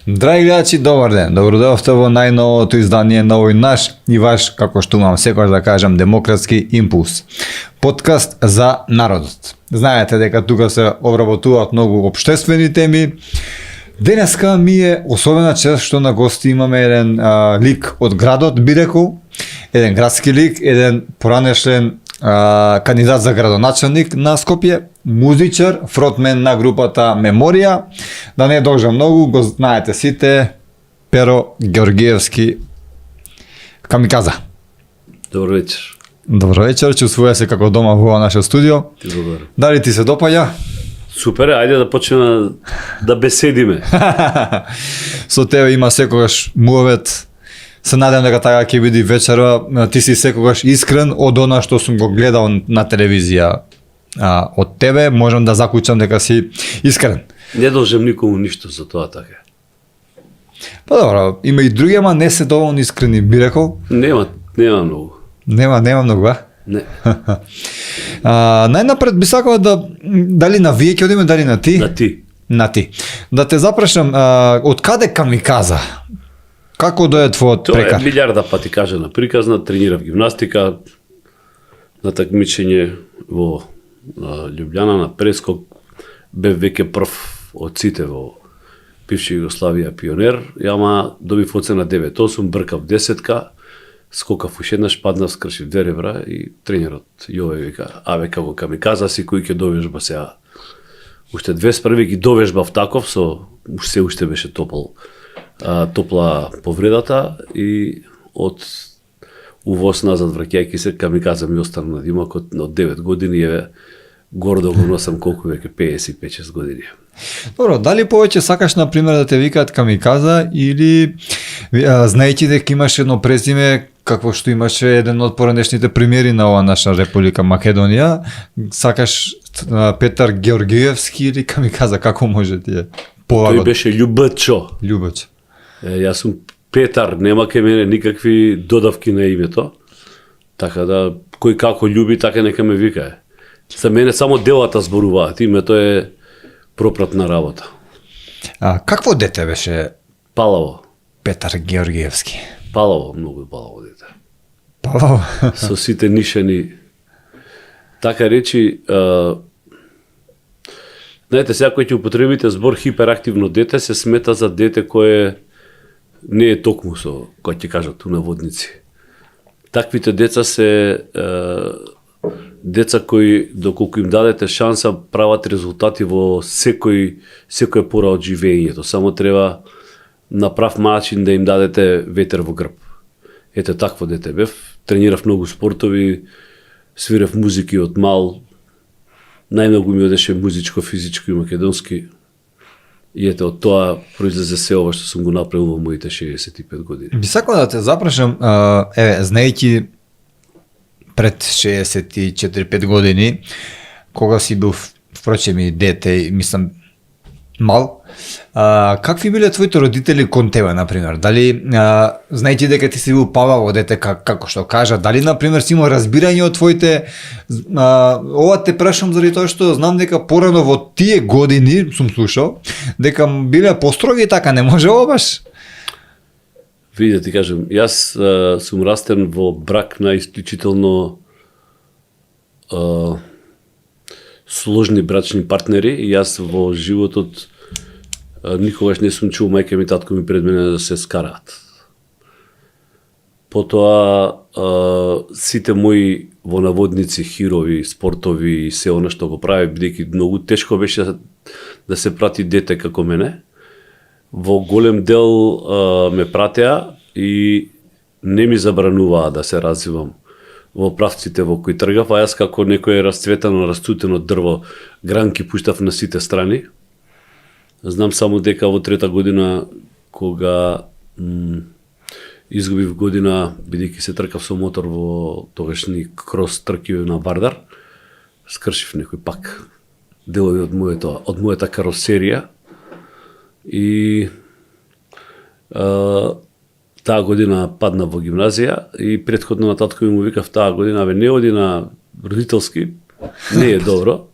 Драги гледачи, добар ден. Добродојавте во најновото издание на овој наш и ваш, како што имам секогаш да кажам, демократски импулс. Подкаст за народот. Знаете дека тука се обработуваат многу општествени теми. Денеска ми е особена чест што на гости имаме еден лик од градот, би рекол, еден градски лик, еден поранешен кандидат за градоначелник на Скопје, музичар, фронтмен на групата Меморија. Да не должам многу, го знаете сите, Перо Георгиевски Камиказа. Добро вечер. Добро вечер, чувствува се како дома во нашето студио. Добро. Дали ти се допаѓа? Супер, ајде да почнеме да беседиме. Со тебе има секогаш муавет. Се надевам дека така ќе биде вечера. Ти си секогаш искрен од она што сум го гледал на телевизија од тебе. Можам да заклучам дека си искрен. Не должам никому ништо за тоа така. Па добро, има и други, ама не се доволно искрени, би рекол. Нема многу. Нема многу, а? Не. Најнапред би сакала дали на вие ќе одиме, дали на ти? На ти. Да те запрашам, од каде Камиказа? Како дојде твојот прекар? Тоа е милиарда пати кажана приказна, тренирав гимнастика, на такмичење во Љубљана на прескок, бев веќе прв од сите во бивша Југославија пионер, ама добив оцена 9-8, бркав десетка, скокав уште еднаш, паднав, скршив 2 ребра и тренерот Јове вика, како Камиказа си кој ќе довежба сега. Уште 21 ги довежбав таков, се уште беше топла повредата и од увоз назад враќајќи се, Камиказа ми остана на димакот од 9 години, гордо го носам колку веќе 55-6 години. Добро, дали повеќе сакаш на пример да те викаат Камиказа или знаејќи дека имаш едно презиме какво што имаше еден од поранешните премиери на ова наша Република Македонија, сакаш Петар Георгиевски или Камиказа, како може ти е полагод? Тој беше Љубчо. Јас сум Петар, нема ке мене никакви додавки на името. Така да, кој како љуби, така нека ме викае. За мене само делата зборуваат, името е пропратна работа. Какво дете беше Палаво. Петар Георгиевски? Палаво, многу палаво дете. Палаво? Со сите нишани. Така речи, знаете, сега кој ќе употребите збор хиперактивно дете, се смета за дете кое не е токму со, кој ќе кажат ту наводници. Таквите деца се деца кои, доколку им дадете шанса, прават резултати во секоја пора од живењето. Само треба на прав начин да им дадете ветер во грб. Ете, такво дете бев. Тренирав многу спортови, свирев музики од мал. Најмногу ми одеше музичко, физичко и македонски. И ете, од тоа произлезе се ова што сум го направил во моите 65 години. Би сакал да те запрашам, знаејќи пред 64-5 години, кога си бил, впрочем и дете, мислам, мал, какви биле твоите родители кон тебе, например? Дали, знаејќи дека ти си бил пававо дете, како што кажа, дали, например, си имал разбирање од твоите... ова те прашам заради тоа што знам дека порано во тие години, сум слушал, дека биле построги, така не може баш? Види да ти кажем, јас сум растен во брак на исклучително сложни брачни партнери и јас во животот никогаш не сум чул мајка ми и татко ми пред мене да се скараат. Потоа сите мои во наводници хирови, спортови и се она што го прави, бидејќи многу тешко беше да се прати дете како мене. Во голем дел ме пратеа и не ми забрануваа да се развивам во правците во кои тргав, а јас како некој расцветано, расцутено дрво, гранки пуштав на сите страни. Знам само дека во трета година, кога изгубив година, бидејќи се тркав со мотор во тогашни крос трки на Вардар, скршив некој пак делови од мојата каросерија и таа година падна во гимназија и претходно на татко ми му викав таа година, не оди на родителски, не е добро.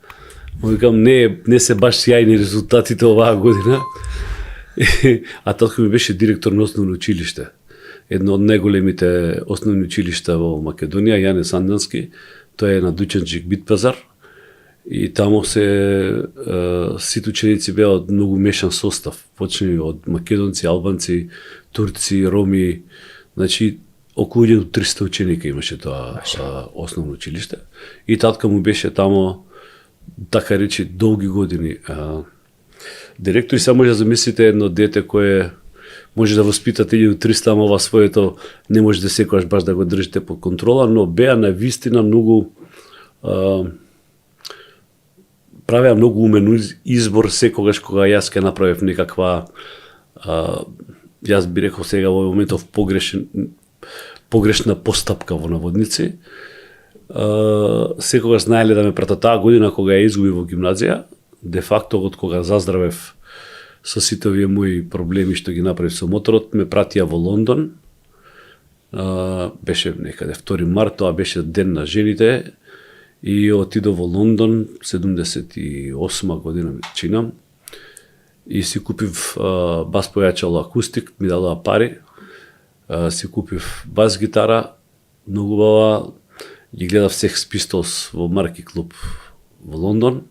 Му викам, не се баш сјајни резултатите оваа година. А татко ми беше директор на основно училиште. Едно од најголемите основни училишта во Македонија, Јане Сандански. Тој е на Дучанчик Битпазар. И таму сите ученици беа од многу мешан состав, почневи од македонци, албанци, турци, роми, значи околу 1300 ученика имаше тоа основно училиште. И татка му беше таму, така речи, долги години директор. И само може да замислите едно дете кое може да воспитате 1300, ама ова своето не може да секогаш баш да го држите под контрола, но беа на вистина многу правеа многу умен избор секогаш кога јас ке направив некаква јас би рекол сега во моментов погрешна постапка во наводници. Секогаш знаеле да ме пратат. Таа година кога ја изгубив во гимназија, де факто од кога заздравев со сите овие мои проблеми што ги направив со моторот, ме пратија во Лондон. Беше некаде 2 март, тоа беше ден на жените. И отидов во Лондон, 78 година ми чинам, и си купив бас појачало акустик, ми дадоа пари, си купив бас гитара, многу бава, ги гледав Sex Pistols во Марки клуб во Лондон,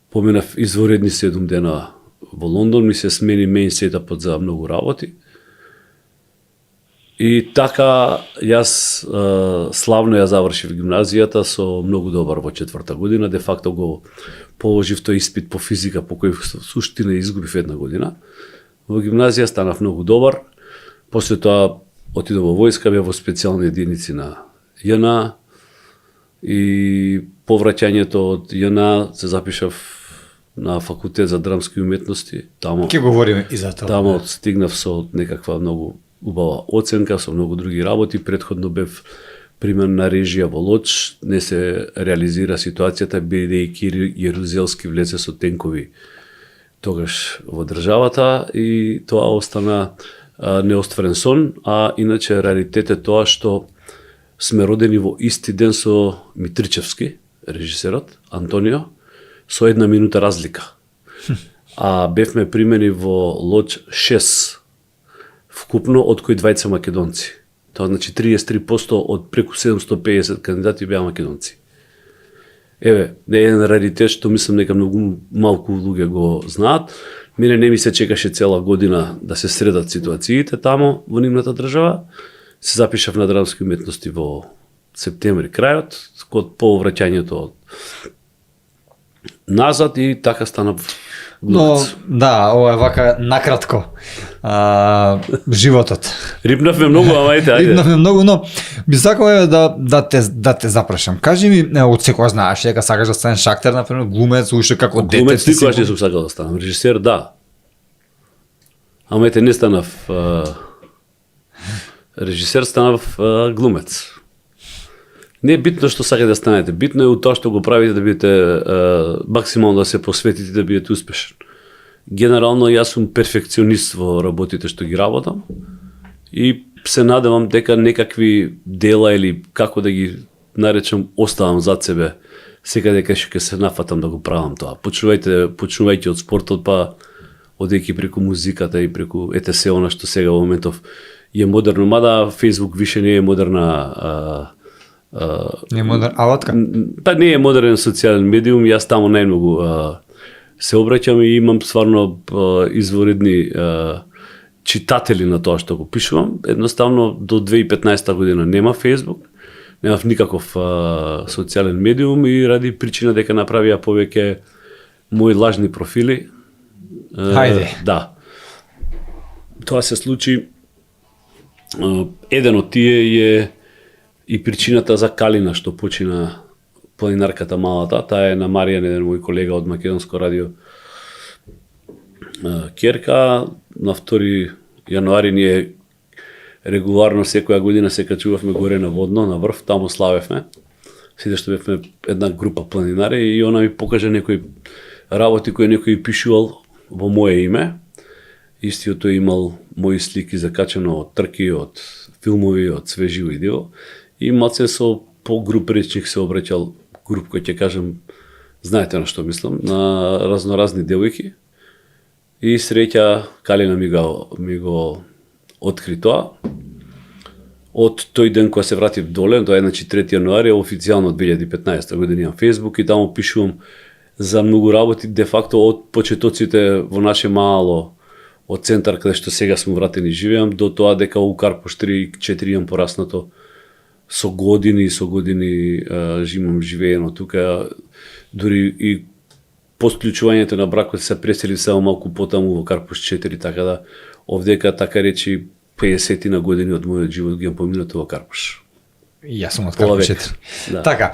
поминав изворедни 7 дена во Лондон, ми се смени мејн сетапот за многу работи. И така јас славно ја завршив гимназијата со многу добар во 4-та година, де факто го положив тој испит по физика по кој суштина изгубив 1 година. Во гимназија станав многу добар. После тоа отидов во војска, бев во специјални единици на ЈНА и по враќањето од ЈНА се запишав на факултет за драмски уметности. Тамо Ке говориме и за тоа. Тамо стигнав со некаква многу убава оценка, со многу други работи. Претходно бев примен на режија во Лоч, не се реализира ситуацијата, бидејќи Јерузелски влезе со тенкови тогаш во државата и тоа остана неостварен сон, а иначе реалитет е тоа што сме родени во исти ден со Митричевски, режисерот, Антонио, со 1 минута разлика. А бевме примени во Лоч 6 вкупно, од кои 2 македонци. Тоа значи 33% од преку 750 кандидати беа македонци. Еве, не е еден раритет што мислам дека многу малку луѓе го знаат. Мене не ми се чекаше цела година да се средат ситуациите тамо во нивната држава. Се запишав на драмски уметности во септември крајот, код по враќањето назад и така стана. Но, да, ова е вака накратко. Животот. Рибнавме многу, ама ајде. Рибнавме многу, но би сакал да те запрашам. Кажи ми, од секој знаеш дека сакаш да станеш актер, например, глумец, уште како дете. Глумец никогаш не сум сакал да станам. Режисер, да. Ама ете не станав режисер, станав глумец. Не е битно што сакате да станете, битно е у тоа што го правите да бидете максимално да се посветите да бидете успешен. Генерално јас сум перфекционист во работите што ги работам и се надевам дека некакви дела или како да ги наречам оставам зад себе секаде кај што ќе се нафатам да го правам тоа. Почнувајќи од спортот, па одејќи преку музиката и преку се она што сега во моментов е модерно, мада Facebook више не е модерна не е модерна алатка? Па не е модерен социјален медиум, јас таму најмногу се обраќам и имам стварно изворедни читатели на тоа што го пишувам. Едноставно до 2015 година нема Facebook, немав никаков социјален медиум и ради причина дека направија повеќе мои лажни профили. Хајде. Да. Тоа се случи Еден од тие е и причината за Калина што почина планинарката малата. Таа е на Маријан, еден мој колега од Македонско радио Керка. На 2 јануари ние регуларно секоја година се качувавме горе на Водно, на врв, таму славевме. Сите што бевме една група планинари и она ми покажа некои работи кои некој пишувал во моje име. Истиот тој имал мои слики закачено од трки, од филмови, од свежи видео. И малце со по-груб речник се обраќал, груб кој ќе кажам, знаете на што мислам, на разноразни девојки. И среќа Калина ми го откри тоа. Од тој ден кога се вратив доле, тоа е 3 јануари, официјално 2015 година имам Facebook и таму пишувам за многу работи, де факто од почетоците во наше мало, од центар каде што сега сме вратени живеам, до тоа дека у Карпуш 3-4 имам пораснато со години имам живеено тука, дури и по склучувањето на бракот се пресели само малку потаму во Карпуш 4, така да овдека така речи 50 на години од мојот живот ги имам поминато во Карпуш. Јас сум од Карпуш 4. Да. Така,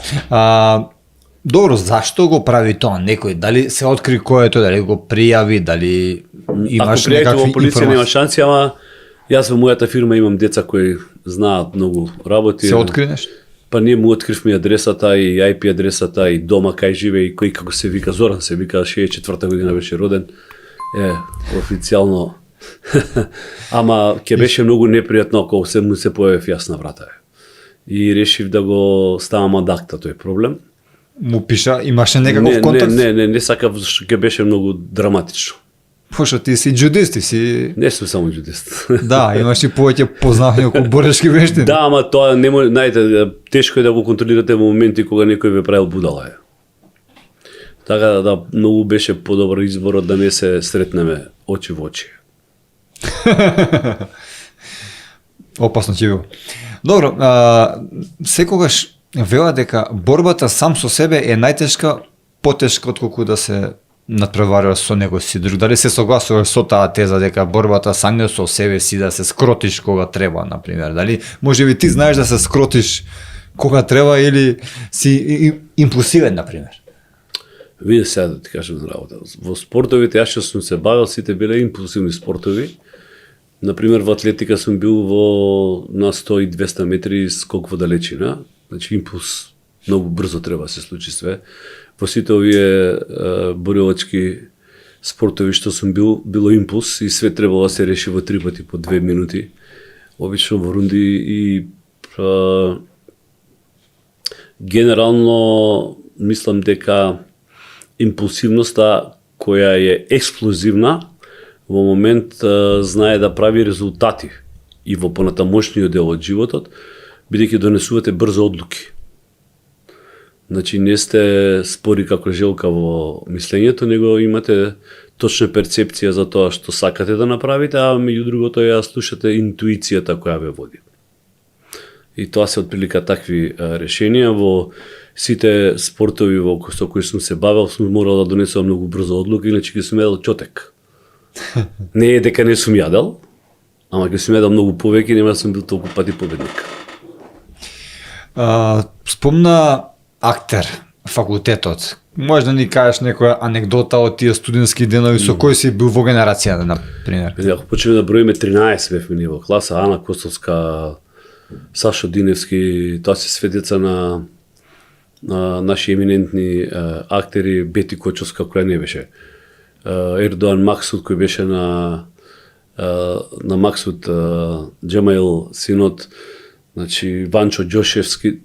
добро, зашто го прави тоа некој? Дали се откри кој е тој, дали го пријави, дали имаш некакви некакви во полиција нема информации? шанси, ама јас во мојата фирма имам деца кои знаат многу работи. Се откри нешто? Па ние му откривме адресата и IP адресата и дома кај живее и кој како се вика Зоран, се вика 64-та година беше роден. Официјално. Ама ќе беше многу непријатно ако се му се појавив јас на врата. И решив да го ставам ад акта тој проблем. Му пиша, имаше некаков контакт? Не сакав, зашто ќе беше многу драматично. Пошто ти си джудист, ти си... Не сум само джудист. Да, имаш и повеќе познавање околу борешки вештини. Да, ама тоа не може, знаете, тешко е да го контролирате во моменти кога некој ве правил будала. Така да многу беше подобар изборот да не се сретнеме очи во очи. Опасно ќе било. Добро, секогаш велат дека борбата сам со себе е најтешка, потешка отколку да се надпреварува со некој си друг. Дали се согласуваш со таа теза дека борбата сам со себе си да се скротиш кога треба, на пример? Дали можеби ти знаеш да се скротиш кога треба или си импулсивен, на пример? Види сега да ти кажам за работа. Во спортовите, јас што сум се бавил, сите биле импулсивни спортови. Например, во атлетика сум бил на 100 и 200 метри скок во далечина. Значи, импулс многу брзо треба да се случи све. Во сите овие боривачки спортови што сум бил, било импулс и све требало да се реши во 3 пати по 2 минути. Обично во рунди и генерално мислам дека импулсивноста која е експлозивна во момент знае да прави резултати и во понатамошниот дел од животот, бидејќи донесувате брзо одлуки. Значи не сте спори како желка во мислењето, него имате точна перцепција за тоа што сакате да направите, а меѓу другото ја слушате интуицијата која ве води. И тоа се отприлика такви решенија во сите спортови со кои сум се бавел, сум морал да донесувам многу брзо одлука, иначе ќе сум јадел чотек. Не е дека не сум јадел, ама ќе сум јадел многу повеќе и нема да сум бил толку пати победник. Спомна актер, факултетот. Може да ни кажеш некоја анегдота од тие студентски денови со кој си бил во генерацијата, на пример? Ако почнеме да броиме 13 бевме ние во класа, Ана Костовска, Сашо Диневски, тоа се сведеца на наши еминентни актери, Бети Кочовска која не беше. Ердоан Максут кој беше на Максут, Джемаил синот, значи Ванчо Џошевски,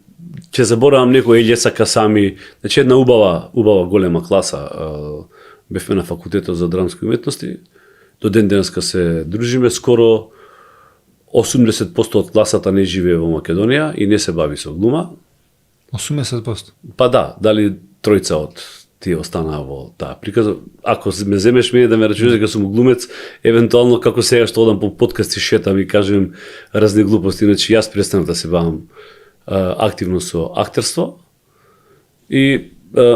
ќе заборавам некој, Елјеса Касами, значи една убава голема класа. Бевме на факултетот за драмски уметности, до ден денеска се дружиме, скоро 80% од класата не живее во Македонија и не се бави со глума. 80%? Па да, дали тројца од тие останаа во таа приказа. Ако ме земеш мене да ме рачунаш дека сум глумец, евентуално како сега што одам по подкасти шетам и кажем разни глупости, значи јас престанав да се бавам активно со актерство и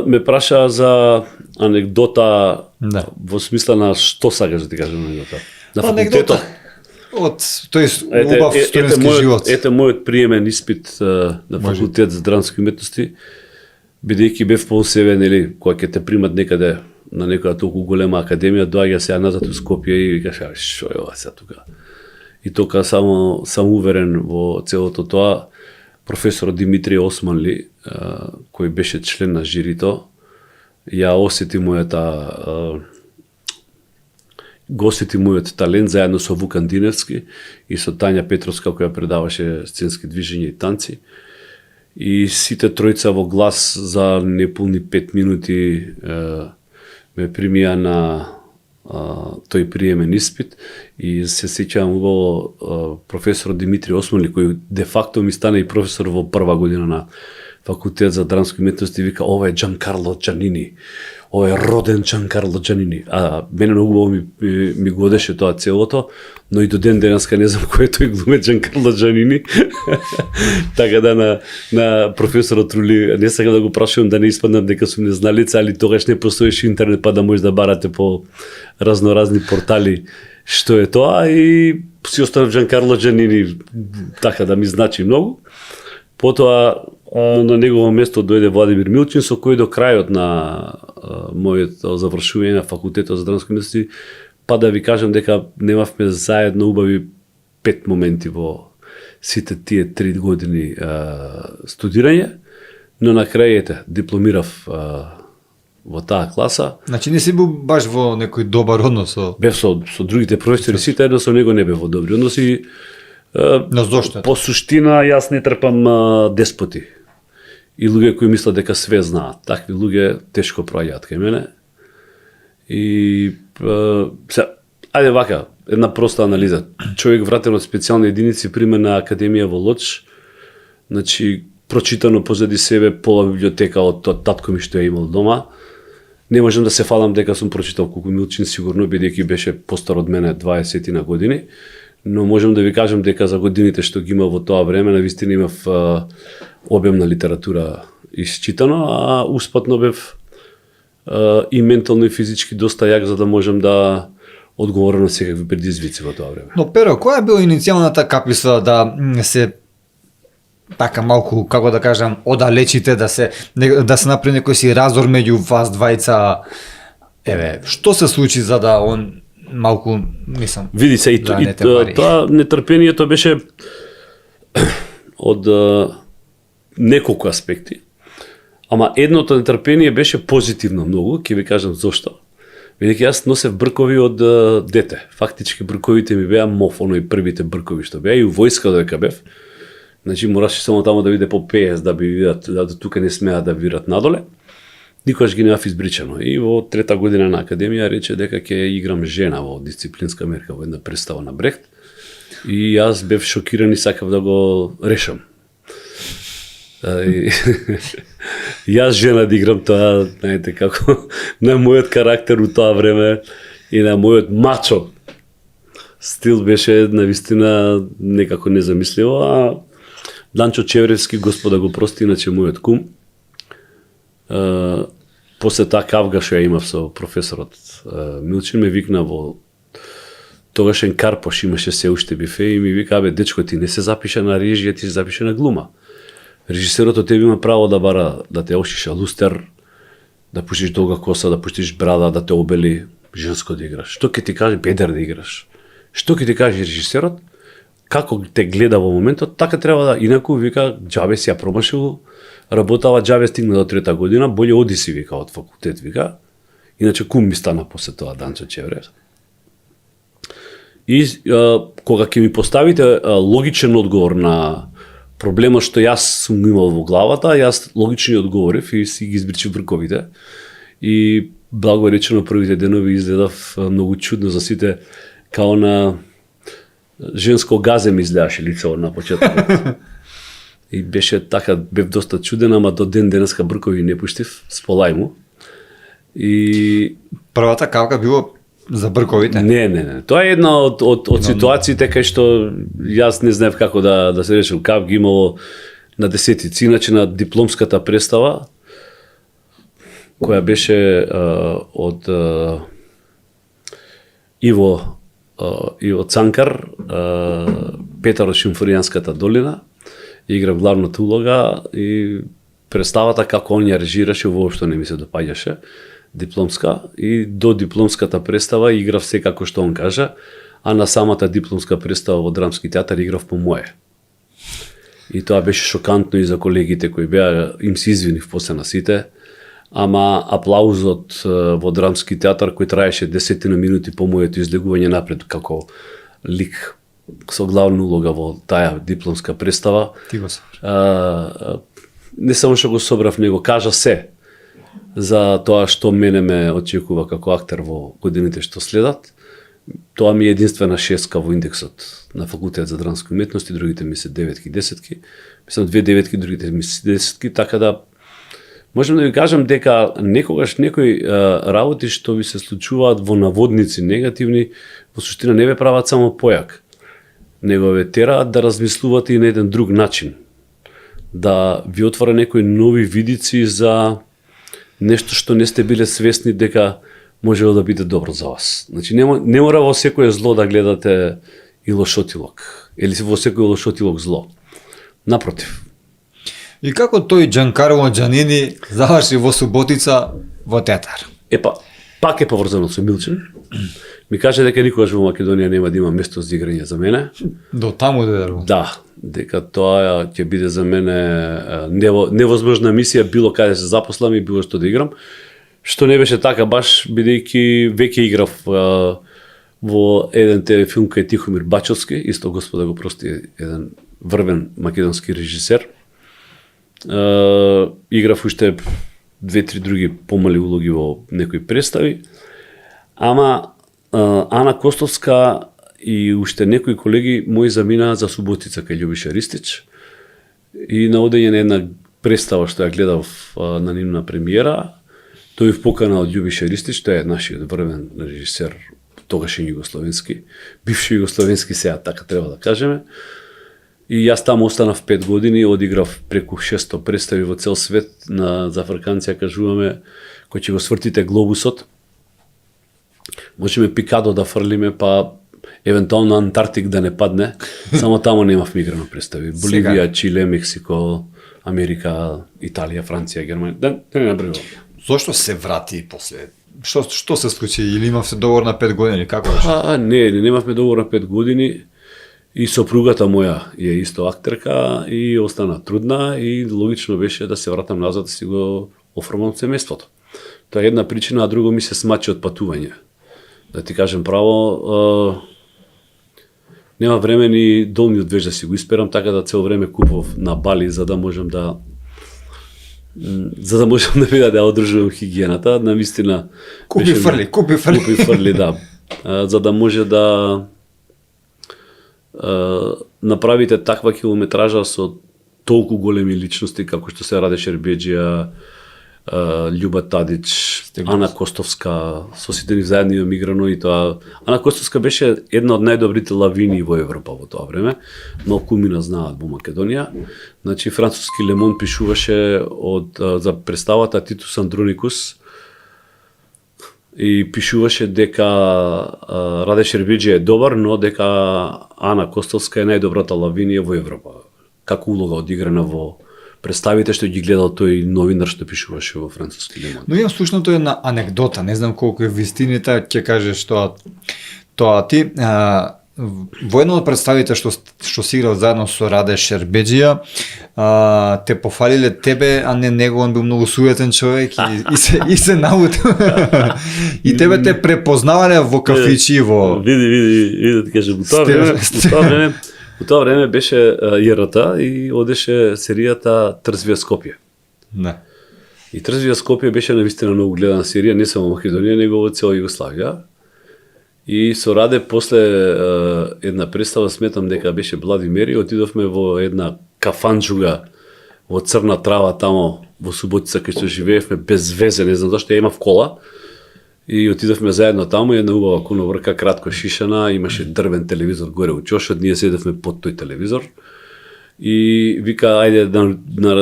ме праша за анегдота, да, во смисла на што сакаш да ти кажам анегдота. На анегдота. од тој убав студентски живот. Ете мојот приемен испит на факултет за драмски уметности, бидејќи бев пол себе, нели, кога ќе те примат некаде на некоја толку голема академија, доаѓа сега назад у Скопје и викаш, што е ова сега тука? И тока само сам уверен во целото тоа, професор Димитрije Османли, кој беше член на жирито, ја осети мојот талент заедно со Вукан Диневски и со Тања Петровска, која предаваше сценски движења и танци. И сите тројца во глас за неполни 5 минути ме примија на тој приемен испит и се сеќавам убаво професор Димитрije Османли, кој де факто ми стана и професор во прва година на факултет за драмски уметности, вика, ова е Джанкарло Джанини, ова е роден Джанкарло Джанини. А мене многу убаво ми годеше тоа целото, но и до ден денеска не знам кој е тој глумец Джанкарло Джанини. Така да на професорот Рули не сакам да го прашувам да не испаднам дека сум незналица, али тогаш не постоеше интернет па да може да барате по разноразни портали што е тоа и си останав Джанкарло Джанини, така да ми значи многу. Потоа на негово место дојде Владимир Милчин, со кој до крајот на моето завршување на факултетот за драмски уметности, па да ви кажам дека немавме заедно убави 5 моменти во сите тие 3 години студирање, но на крај ете дипломирав во таа класа. Значи не си бил баш во некој добар однос со... Бев со другите професори, сите едно со него не бев во добри односи. Но зошто? По суштина јас не трпам деспоти и луѓе кои мислат дека све знаат. Такви луѓе тешко проаѓаат кај мене. И ајде вака, една проста анализа. Човек вратен од специјални единици примен на академија во Лоч, значи прочитано позади себе пола библиотека од татко ми што ја имал дома. Не можам да се фалам дека сум прочитал колку Милчин, сигурно бидејќи беше постар од мене 20 на години. Но можам да ви кажам дека за годините што ги имав во тоа време, навистина имав обемна литература исчитано, а успатно бев и ментално и физички доста јак за да можам да одговорам на секакви предизвици во тоа време. Но Перо, која била иницијалната каписла да се така малку, како да кажам, одалечите, да се направи некој си разор меѓу вас двајца? Еве, што се случи за да он малку, мислам, види се, и тоа нетрпението беше од неколку аспекти. Ама едното нетрпение беше позитивно многу, ќе ви кажам зошто. Бидејќи јас носев бркови од дете. Фактички брковите ми беа мов, оној првите бркови што беа, и у војска додека бев. Значи мораше само тамо да биде по 50 да би видат, да тука не смеа да вират надоле. Никогаш ги немав избричано. И во 3-та година на академија рече дека ќе играм жена во дисциплинска мерка во една представа на Брехт. И јас бев шокиран и сакав да го решам. Јас жена да играм тоа, знаете како, на мојот карактер у тоа време и на мојот мачо стил беше навистина некако незамисливо, а Данчо Чевревски, Господа го прости, иначе мојот кум, после таа кавга што ја имав со професорот Милчин, ме викна во тогашен Карпош, имаше се уште бифе и ми вика, абе дечко, ти не се запиша на режија, ти се запиша на глума. Режисерот од тебе има право да бара да те ошиша лустер, да пуштиш долга коса, да пуштиш брада, да те обели, женско да играш. Што ќе ти каже бедер да играш? Што ќе ти каже режисерот? Како те гледа во моментот, така треба да, инаку вика, џабе си ја промашил, работава џабе стигна до 3-та година, боле оди си вика од факултет вика. Иначе кум ми стана после тоа Данчо Чеврев. И кога ќе ми поставите логичен одговор на проблемот што јас сум имал во главата, јас логично одговорив и си ги избричив брковите. И благо речено првите денови изгледав многу чудно за сите, као на женско газе ми изгледаше лицето на почетокот. И беше така, бев доста чуден, ама до ден денеска бркови не пуштив, сполај му. И првата кавка било за брковите? Не. Тоа е една од ситуациите кај што јас не знаев како да се решил. Кав ги имало на десетици, иначе на дипломската представа, која беше од Иво Иво Цанкар, Петар од Шимфоријанската долина, играв главната улога и представата како он ја режираше воопшто не ми се допаѓаше, дипломска, и до дипломската представа играв секако што он кажа, а на самата дипломска представа во Драмски театар играв по мое. И тоа беше шокантно и за колегите кои беа, им се извинив после на сите, ама аплаузот во Драмски театар кој траеше 10 минути по моето излегување напред како лик со главна улога во таа дипломска представа. Ти го собрав. Не само што го собрав, него кажа се за тоа што мене ме очекува како актер во годините што следат. Тоа ми е единствена шестка во индексот на факултет за драмски уметности, другите ми се 9-ки, 10-ки. Мислам 2 9-ки, другите ми се 10-ки, така да можем да ви кажам дека некогаш некои работи што ви се случуваат во наводници негативни, во суштина не ве прават само појак, него ве тераат да размислувате и на еден друг начин, да ви отвора некои нови видици за нешто што не сте биле свесни дека можело да биде добро за вас. Значи не мора во секој зло да гледате и лошотилок, или во секој лошотилок зло. Напротив. И како тој Џанкарло Џанини заврши во Суботица во театар? Пак е поврзано со Милчен. Ми каже дека никогаш во Македонија нема да има место за играње за мене. До таму да. Да, дека тоа ќе биде за мене невозможна мисија било каде се запослам и било што да играм. Што не беше така баш, бидејќи веќе играв во еден ТВ филм кај Тихомир Бачовски, исто Господа го прости, еден врвен македонски режисер. Играв уште 2-3 други помали улоги во некои представи, ама Ана Костовска и уште некои колеги мои заминаа за Суботица кај Љубиша Ристич и на одење на една представа што ја гледав на нивна премиера, тој покана од Љубиша Ристич, тој е нашиот врвен режисер, тогаш југословенски, бивши југословенски сега, така треба да кажеме. И јас таму останав 5 години, одиграв преку 600 представи во цел свет, за Африканција кажуваме, кој ќе го свртите глобусот. Можеме Пикадо да фрлиме, па евентуално Антарктик да не падне, само таму немавме играно представи. Боливија, Чиле, Мексико, Америка, Италија, Франција, Германија, да не набревам. Зошто се врати после? Што се случи? Или имавте договор на 5 години? Како беше? Не, немавме договор на 5 години. И сопругата моја е исто актерка и остана трудна и логично беше да се вратам назад да си го оформам семејството. Тоа е една причина, а друго ми се смачи од патување. Да ти кажем право, нема време ни долниот веж да си го исперам, така да цел време купов на Бали за да можам да видам да одржувам хигиената, навистина Купи фрли, да. За да може да направите таква километража со толку големи личности како што се Раде Шербеџија, Љуба Тадич, Ана Костовска, со сите нив заедно имам играно и тоа. Ана Костовска беше една од најдобрите лавини во Европа во тоа време, но кумина знаат во Македонија. Значи француски Лемон пишуваше за представата Титус Андроникус и пишуваше дека Раде Шербеџија е добар, но дека Ана Костовска е најдобрата лавинија во Европа. Како улога одиграна во представите што ги гледал тој новинар што пишуваше во француски Лемон. Но имам слушнато една анекдота, не знам колку е вистината, ќе кажеш тоа ти. Во едно од представите што си играл заедно со Раде Шербеџија, те пофалиле тебе, а не него, он бил многу суетен човек и се наутил. И тебе те препознавале во кафичи во... Види, да ти кажем, во тоа време беше ЈРТ и одеше серијата Трзвија Скопје. Да. И Трзвија Скопје беше навистина многу гледана серија, не само во Македонија, него во цела Југославија. И со Раде после една представа, сметам дека беше Блади Мери, отидовме во една кафанџуга во црна трава тамо во Суботица кај што живеевме без везе, не знам зашто, ја имав кола. И отидовме заедно таму, една убава коноврка, кратко шишана, имаше дрвен телевизор горе у ќошот, ние седевме под тој телевизор. И вика, ајде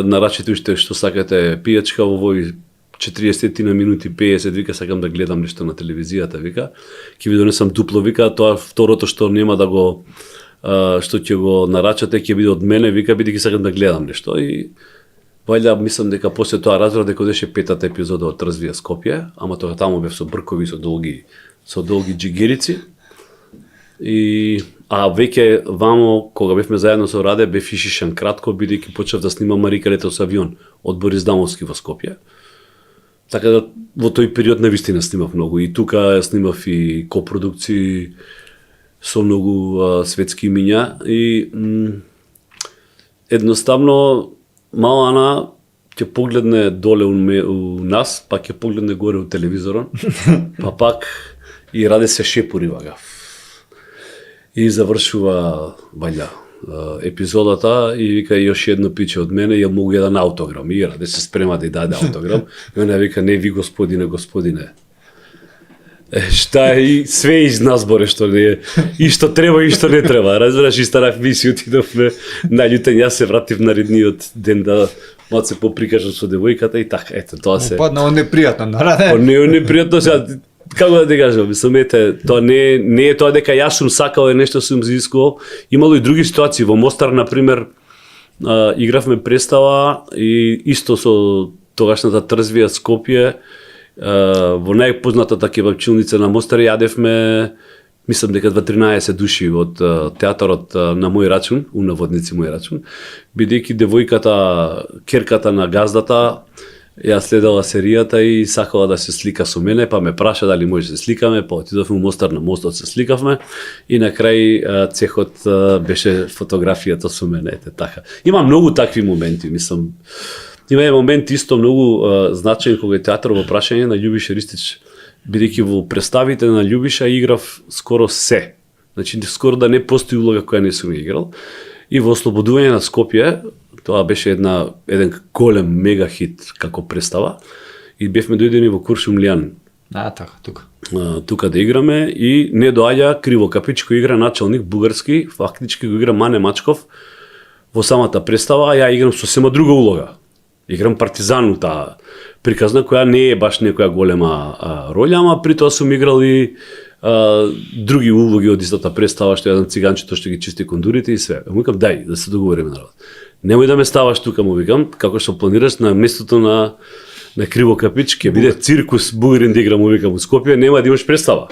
нарачите уште што сакате пијачка во овој 40 на минути, 50, вика, сакам да гледам нешто на телевизијата, вика. Ќе ви донесам дупло, вика, тоа второто што нема да го што ќе го нарачате ќе биде од мене, вика, бидејќи сакам да гледам нешто. И вајда мислам дека после тоа разбрав дека одеше петата епизода од Развија Скопје, ама тоа таму бев со бркови, со долги джигерици. А веќе вамо, кога бевме заедно со Раде, бев ишишан кратко, бидејќи почнав да снимам Марика лето со авион од Борис Дамовски во Скопје. Така да во тој период навистина снимав многу. И тука снимав и копродукции со многу светски имиња. И едноставно мала Ана ќе погледне доле у нас, па ќе погледне горе у телевизорот, па пак и Раде се шепури вага. И завршува вајда епизодата и вика још едно пиче од мене, ја могу еден аутограм. И Раде се спрема да ја даде аутограм. И она вика, не ви господине. Шта е, и све из нас боре што не е. И што треба и што не треба. Разбираш, и станав ми си отидовме наљутен, јас се вратив наредниот ден да малце поприкажам со девојката и така, ето, тоа се. Паднало непријатно на Раде. Па не е непријатно сега. Како да ти кажам, мислам, тоа не е тоа дека јас сум сакал и нешто сум изискувал. Имало и други ситуации. Во Мостар, например, игравме представа и исто со тогашната Развија Скопје, во најпознатата кебапчилница на Мостар јадевме, мислам дека 13 души од театарот на мој рачун, у наводници мој рачун, бидејќи девојката, керката на газдата, ја следела серијата и сакала да се слика со мене, па ме праша дали може да се сликаме, па отидовме у Мостар, на мостот се сликавме и на крај цехот беше фотографијата со мене, ете така. Има многу такви моменти, мислам. Има е момент исто многу значаен кога е театар во прашање на Љубиша Ристич, бидејќи во представите на Љубиша играв скоро се. Значи скоро да не постои улога која не сум играл. И во Ослободување на Скопје, тоа беше еден голем мега хит како представа. И бевме дојдени во Куршумлијан. Така, тука. Тука да играме и не доаѓа Криво Капич кој игра началник бугарски, фактички го игра Мане Мачков во самата представа, а ја играм сосема друга улога. Играм партизан у таа приказна која не е баш некоја голема роља, ама при тоа сум играл и други улоги од истата представа, што еден циганчето што ги чисти кондурите и све. Му викам, дај, да се договориме народ. Немој да ме ставаш тука, му викам, како што планираш на местото на Криво Капич, ќе биде циркус бугарин да играм, му викам, у Скопје, нема да имаш представа.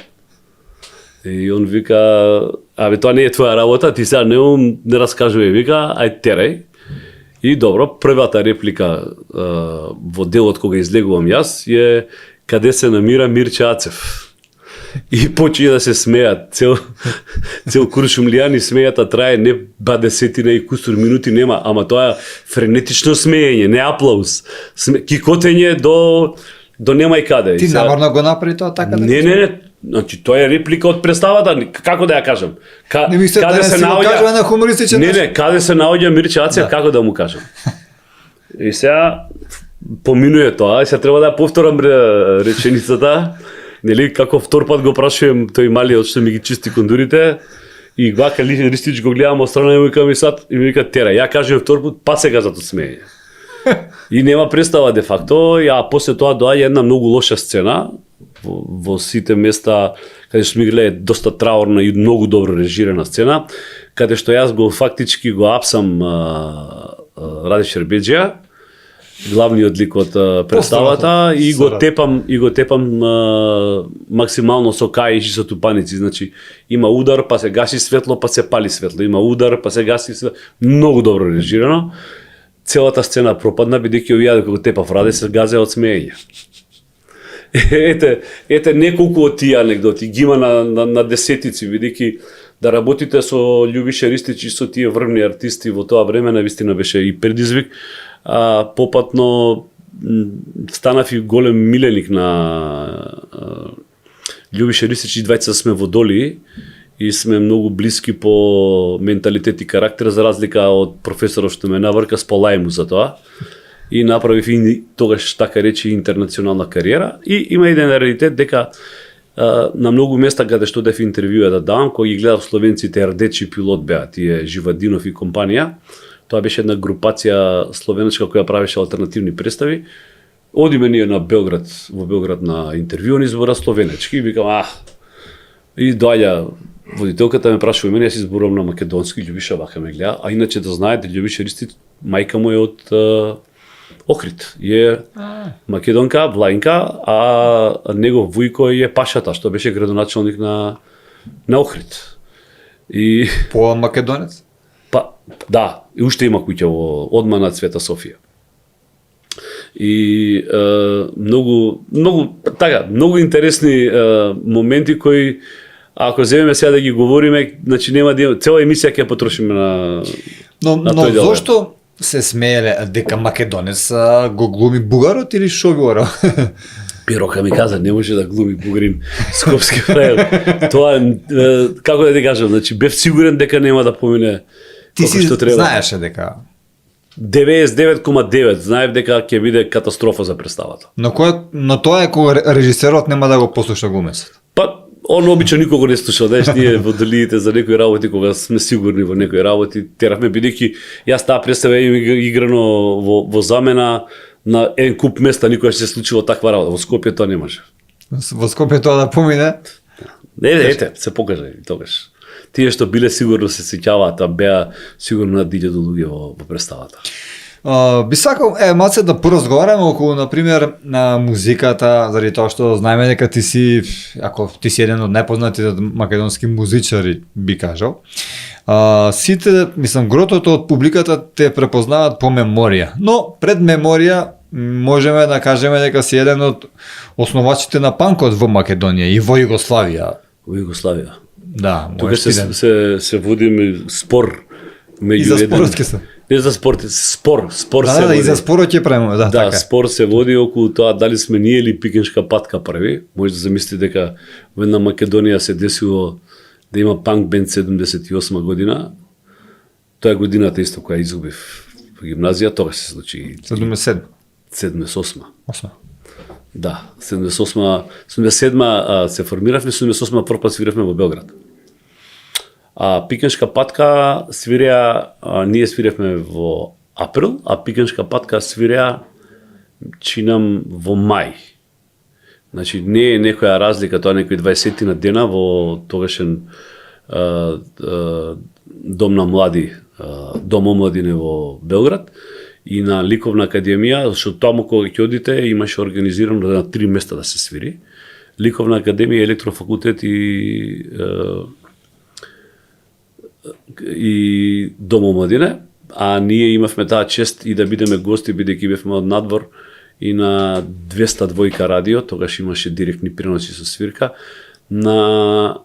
И он вика, абе тоа не е твоја работа, ти сега не раскажувај, вика, ај терај. И добро, првата реплика во делот кога излегувам јас е каде се намира Мирче Ацев. И почи да се смеат, цел Куршумлијан и смејата трае не 20 и кусур минути нема, ама тоа е френетично смеење, не аплауз. Кикотење до немај каде. Ти намерно го направи тоа така? Не. Значи тоа е реплика од представата, како да ја кажам? Не мислам да се наоѓа на хумористичен начин. Не, каде се наоѓа Мирче Ацев, како да му кажам? И сега поминуе тоа, и сега треба да ја повторам реченицата. Нели, како втор пат го прашувам тој малиот што ми ги чисти кондурите и вака Ристич го гледам од страна и ми вика тера. Ја кажувам втор пат, па се газат од смење. И нема представа де факто, а после тоа доаѓа една многу лоша сцена во сите места каде што ми гледа доста траурна и многу добро режирана сцена, каде што јас го фактички го апсам Раде Шербеџија, главниот лик од представата и го тепам максимално со каиш и со тупаници, значи има удар, па се гаси светло, па се пали светло, има удар, па се гаси светло, многу добро режирано. Целата сцена пропадна бидејќи овие кога го тепав Раде се газеа од смеење. Ете неколку од тие анегдоти, ги има на десетици, бидејќи да работите со Љубиша Ристич и со тие врвни артисти во тоа време навистина беше и предизвик. Попатно станав и голем миленик на Љубиша Ристич и двајца сме во Доли и сме многу блиски по менталитет и карактер, за разлика од професорот што ме наврка, сполај му за тоа. И направив и тогаш така речи интернационална кариера. И има еден реалитет дека на многу места каде што дев интервјуа да давам, кога ги гледав словенците, Ардечи пилот беа, тие Живадинов и компанија. Тоа беше една групација словенечка која правеше алтернативни представи. Одиме ние на Белград, во Белград на интервју, ни збора словенечки, викам, и доаѓа водителката ме прашува мене, јас изборувам на македонски, Љубиша вака ме гледа, а иначе да знаете, Љубиша Ристи, мајка му е од Охрид, е македонка, влаинка, а негов вујко е пашата, што беше градоначалник на Охрид. И По македонец? да, и уште има куќа во одма на Цвета Софија. И многу интересни моменти кои ако земеме сега да ги говориме, значи нема да цела емисија ќе потрошиме на Но тој дел. зошто се смееле дека македонец го глуми бугарот или шо било? Пирока ми каза, не може да глуми бугарин скопски фраер. Тоа како да ти кажам, значи бев сигурен дека нема да помине Ти како си што треба. знаеше дека 99,9 знаев дека ќе биде катастрофа за представата. но тоа е кога режисерот нема да го послуша глумецот. Па, он обично никого не слуша, знаеш, ние во делиите за некои работи, кога сме сигурни во некои работи, теравме бидејќи јас таа представа им играно во замена на еден куп места, никој се случило таква работа. Во Скопје тоа не може. Во Скопје тоа да помине, Ете, се покажа и тогаш. Тие што биле сигурно се сеќаваат, а беа сигурно на 1000 луѓе во представата. би сакал малце да поразговараме околу, например, на музиката, заради тоа што знаеме дека ти си, ако ти си еден од најпознатите македонски музичари, би кажал. Сите, мислам, гротото од публиката те препознаваат по меморија, но пред меморија можеме да кажеме дека си еден од основачите на панкот во Македонија и во Југославија. Во Југославија. Да, Тука можеш ти да... се води спор меѓу И за спорот ќе се. Не за спорт, спор се Да, води. и за спорот ќе правиме, да, така. Спор се води околу тоа дали сме ние или Пикеншка патка први. Може да замислите дека во една Македонија се десило да има панк бенд 78 година. Тоа е годината исто која изгубив во гимназија, тоа се случи 77. 78. Осма. Да, 77 се формиравме, 78 прв пат свиравме во Белград. А Пикеншка патка свирија, ние свиравме во април, а Пикеншка патка свирија чинам во мај. Значи не е некоја разлика, тоа некои 20 на дена во тогашен дом на млади, дом омладине во Белград и на Ликовна академија, што таму кога ќе одите имаше организирано на 3 места да се свири. Ликовна академија, електрофакултет и дом омладине, а ние имавме таа чест и да бидеме гости, бидејќи бевме од надвор и на 202 радио, тогаш имаше директни преноси со свирка, на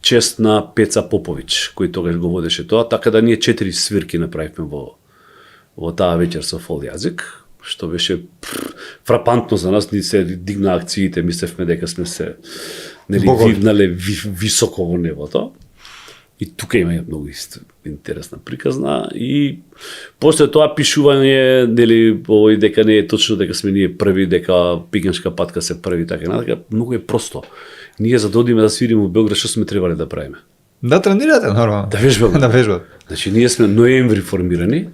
чест на Пеца Поповиќ, кој тогаш го водеше тоа, така да ние 4 свирки направивме во таа вечер со фол јазик, што беше фрапантно за нас, ни се дигна акциите, мислевме дека сме се вивнале високо во небото. И тука има многу интересна приказна и после тоа пишување дели овој дека не е точно дека сме ние први, дека Пикеншка патка се први, така натака, многу е просто. Ние за да одиме да свириме во Белград, што сме требале да правиме? Да тренирате нормално. Да вежбаме. Да вежбате. Значи ние сме ноември формирани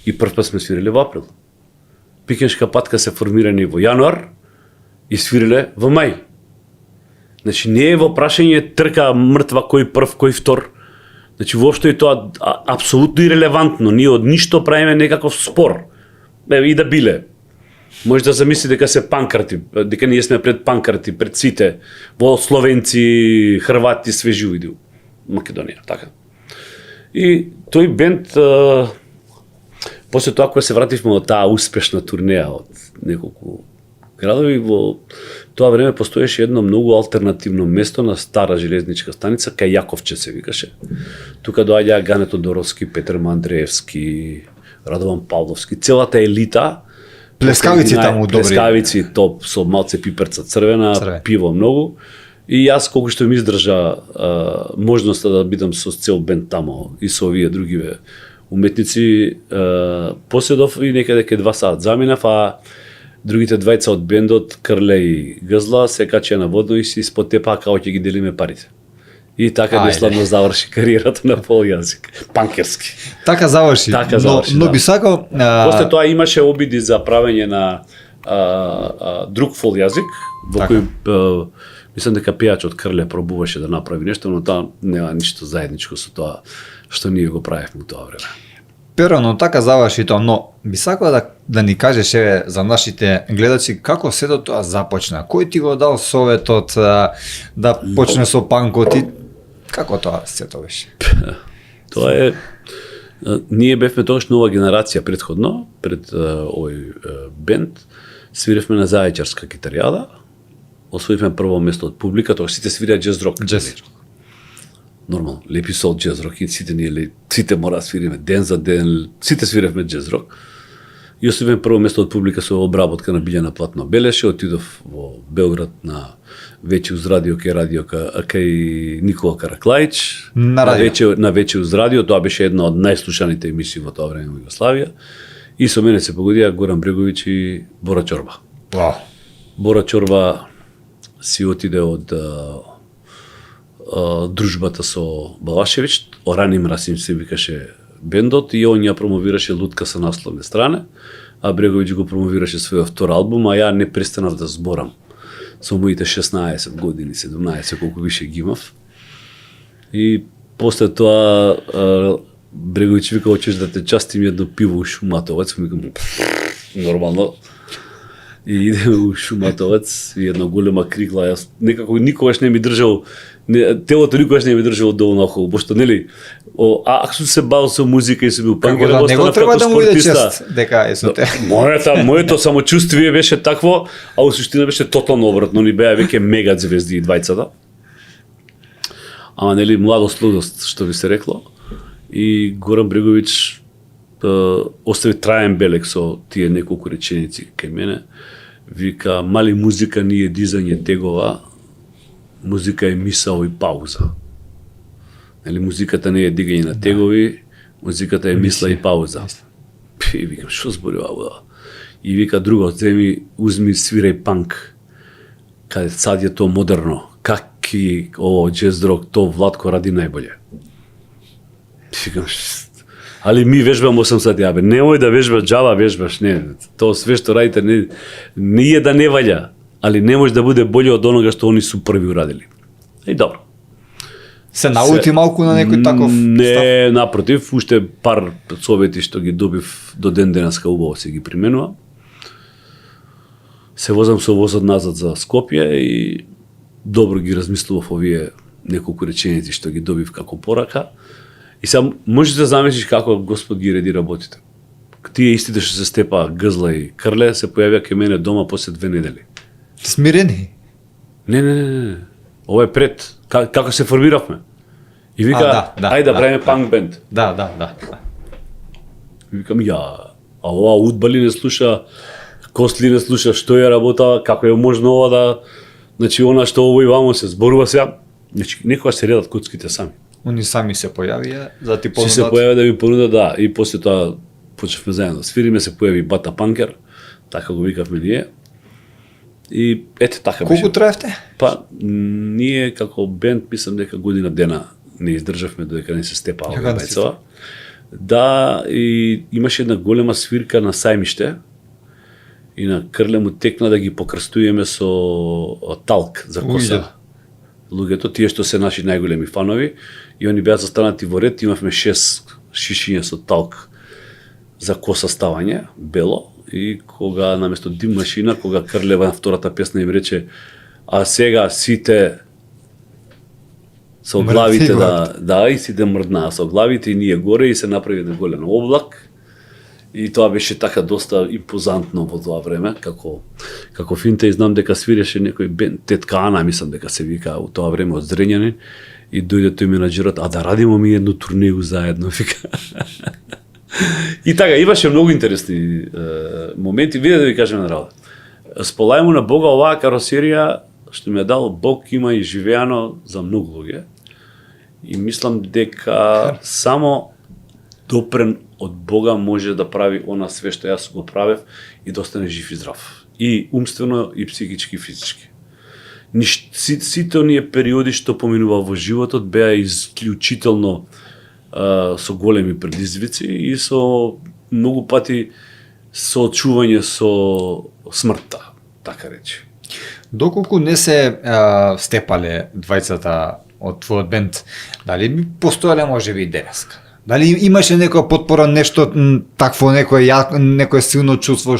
и прв пат сме свириле во април. Пикеншка патка се формирани во јануар и свириле во мај. Значи не е во прашање трка мртва кој прв, кој втор. Значи воопшто е тоа апсолутно ирелевантно. Ние од ништо правиме некаков спор. И да биле. Може да замисли дека се панкарти, дека ние сме пред панкарти, пред сите, во словенци, хрвати, свежи уиди Македонија, така. И тој бенд, после тоа кога се вративме од таа успешна турнеја од неколку градови, во тоа време постоеше едно многу алтернативно место на стара железничка станица, кај Јаковче се викаше. Тука доаѓа Гане Тодоровски, Петр Мандреевски, Радован Павловски, целата елита. Плескавици таму добри. Плескавици, топ, со малце пиперца црвена, пиво многу. И јас колку што ми издржа можноста да бидам со цел бенд тамо и со овие другиве уметници, поседов и некаде ке 2 сат заминав, а другите двајца од бендот, Крле и Гзла, се качија на водно и си испод тепа како ќе ги делиме парите. И така несладно заврши кариерата на фол јазик, панкерски. Така заврши. Така заврши, но би сакал После тоа имаше обиди за правење на друг фол јазик, во Така. кој мислам дека пејачот Крле пробуваше да направи нешто, но таа нема ништо заедничко со тоа што ние го правевме у тоа време. Перо, но така заврши тоа, но би сакал да ни кажеш еве за нашите гледачи како сето тоа започна. Кој ти го дал советот да почне со панкот и како тоа сето беше? Тоа е ние бевме тогаш нова генерација претходно, пред овој бенд, свиревме на Зајачарска китаријада, освоивме прво место од публика, тогаш сите свирија џез рок. Џез. Нормално, лепи сол џез рок и сите мора да свириме ден за ден, сите свиревме џез рок. И освоивме прво место од публика со обработка на Билјана Платно Белеше, отидов во Белград на вече уз радио кај Никола Караклаич, На радио. на вече уз радио, тоа беше една од најслушаните емисии во тоа време во Југославија. И со мене се погодија Горан Бреговиќ и Бора Чорба. Вау. Бора Чорба си отиде од дружбата со Балашевиќ, Ораним Расим се викаше бендот и он ја промовираше Лутка со насловне стране, а Бреговиќ го промовираше својот втор албум, а ја не престанав да зборам со моите 16 години, 17, колку више ги имав. И после тоа Бреговиќ вика, "Очеш да те частим едно пиво у Шуматовец?" Викам, нормално. И идеме у Шуматовец и една голема кригла. Јас некако никогаш не ми држал, телото никогаш не ми држало доволно хубаво, пошто нели, ако сум се бавил со музика и сум бил панкер, Како да него треба да му иде спортиста. чест дека е со те. Моето самочувствие беше такво, а у суштина беше тотално обратно, ни беа веќе мега звезди и двајцата. Ама нели младост, лудост, што би се рекло. И Горан Бреговиќ остави траен белег со тие неколку реченици кај мене. Вика, мали музика не е дизање тегова, музика е мисал и пауза. Нели, музиката не е дигање на тегови, музиката е мисла и пауза. И викам, што зборува ова? И вика, друго, узми свирај панк. Каде сад е тоа модерно. Каки ово џез рок, то Владко ради најболje. Викам, али ми вежбам 8 сати, абе, немој да вежбаш, џаба вежбаш, не, тоа све што радите не е да не валја, али не може да биде болje од онога што они су први урадили. И добро. Се наути малку на некој таков став? Не, напротив, уште пар совети што ги добив до ден денеска убаво се ги применува. Се возам со возот назад за Скопје и добро ги размислував овие неколку реченици што ги добив како порака. И сам можеш да замислиш како Господ ги реди работите. Тие истите што се степа Гзла и Крле се појавија кај мене дома после 2 недели. Смирени. Не. Ова е пред. Како се формиравме. И вика, ајде да правиме панк бенд. Да. И викам, а ова удбали не слуша, Костли не слуша, што ја работа, како е можно ова да... Значи, она што ово и вамо се зборува сега, значи, некогаш се редат куцките сами. Они сами се појавија за ти Си понудат. се појави да ми понуда, да, и после тоа почнавме заедно да свириме, се појави Бата Панкер, така го викавме ние. И ете така беше. Колку траевте? Па, ние како бенд, мислам дека година дена не издржавме додека не се степа оваа бајцова. Да, и имаше една голема свирка на Сајмиште и на Крле му текна да ги покрстуеме со талк за коса. Луѓето, тие што се наши најголеми фанови, и они беа застанати во ред, имавме 6 шишиња со талк за коса ставање, бело, и кога наместо дим машина, кога Крлева на втората песна им рече, а сега сите со главите и сите мрднаа со главите и ние горе и се направи еден голем облак. И тоа беше така доста импозантно во тоа време, како финта, и знам дека свиреше некој бенд, Тетка Ана, мислам дека се вика у тоа време од Зрењани, и дојде тој менаџерот, а да радиме ми едно турнеју заедно, вика. И така, имаше многу интересни моменти, виде да ви кажем на работа. Сполајмо на Бога, оваа каросерија што ми ја дал Бог има и живеано за многу луѓе. И мислам дека само допрен од Бога може да прави она све што јас го правев и да остане жив и здрав. И умствено, и психички, и физички. Сите оние периоди што поминува во животот беа исклучително со големи предизвици и со многу пати соочување со смртта, така речи. Доколку не се степале двајцата од твојот бенд, дали би постоеле можеби и денеска? Дали имаше некоја потпора, нешто такво, некое силно чувство